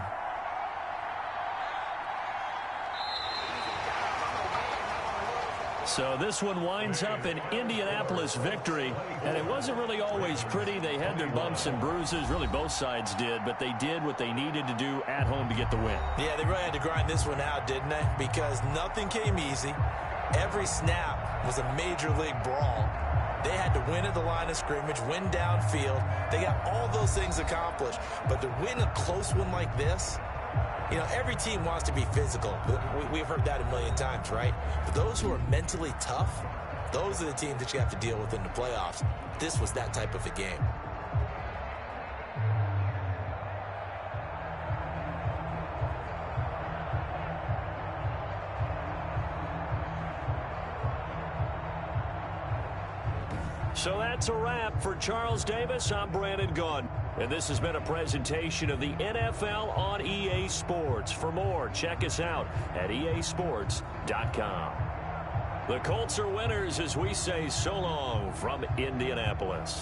[SPEAKER 2] So this one winds up an Indianapolis victory, and it wasn't really always pretty. They had their bumps and bruises. Really, both sides did, but they did what they needed to do at home to get the win.
[SPEAKER 3] Yeah, they really had to grind this one out, didn't they? Because nothing came easy. Every snap was a major league brawl. They had to win at the line of scrimmage, win downfield. They got all those things accomplished. But to win a close one like this, you know, every team wants to be physical. We've heard that a million times, right? But those who are mentally tough, those are the teams that you have to deal with in the playoffs. This was that type of a game.
[SPEAKER 2] So that's a wrap for Charles Davis. I'm Brandon Gunn. And this has been a presentation of the NFL on EA Sports. For more, check us out at easports.com. The Colts are winners as we say so long from Indianapolis.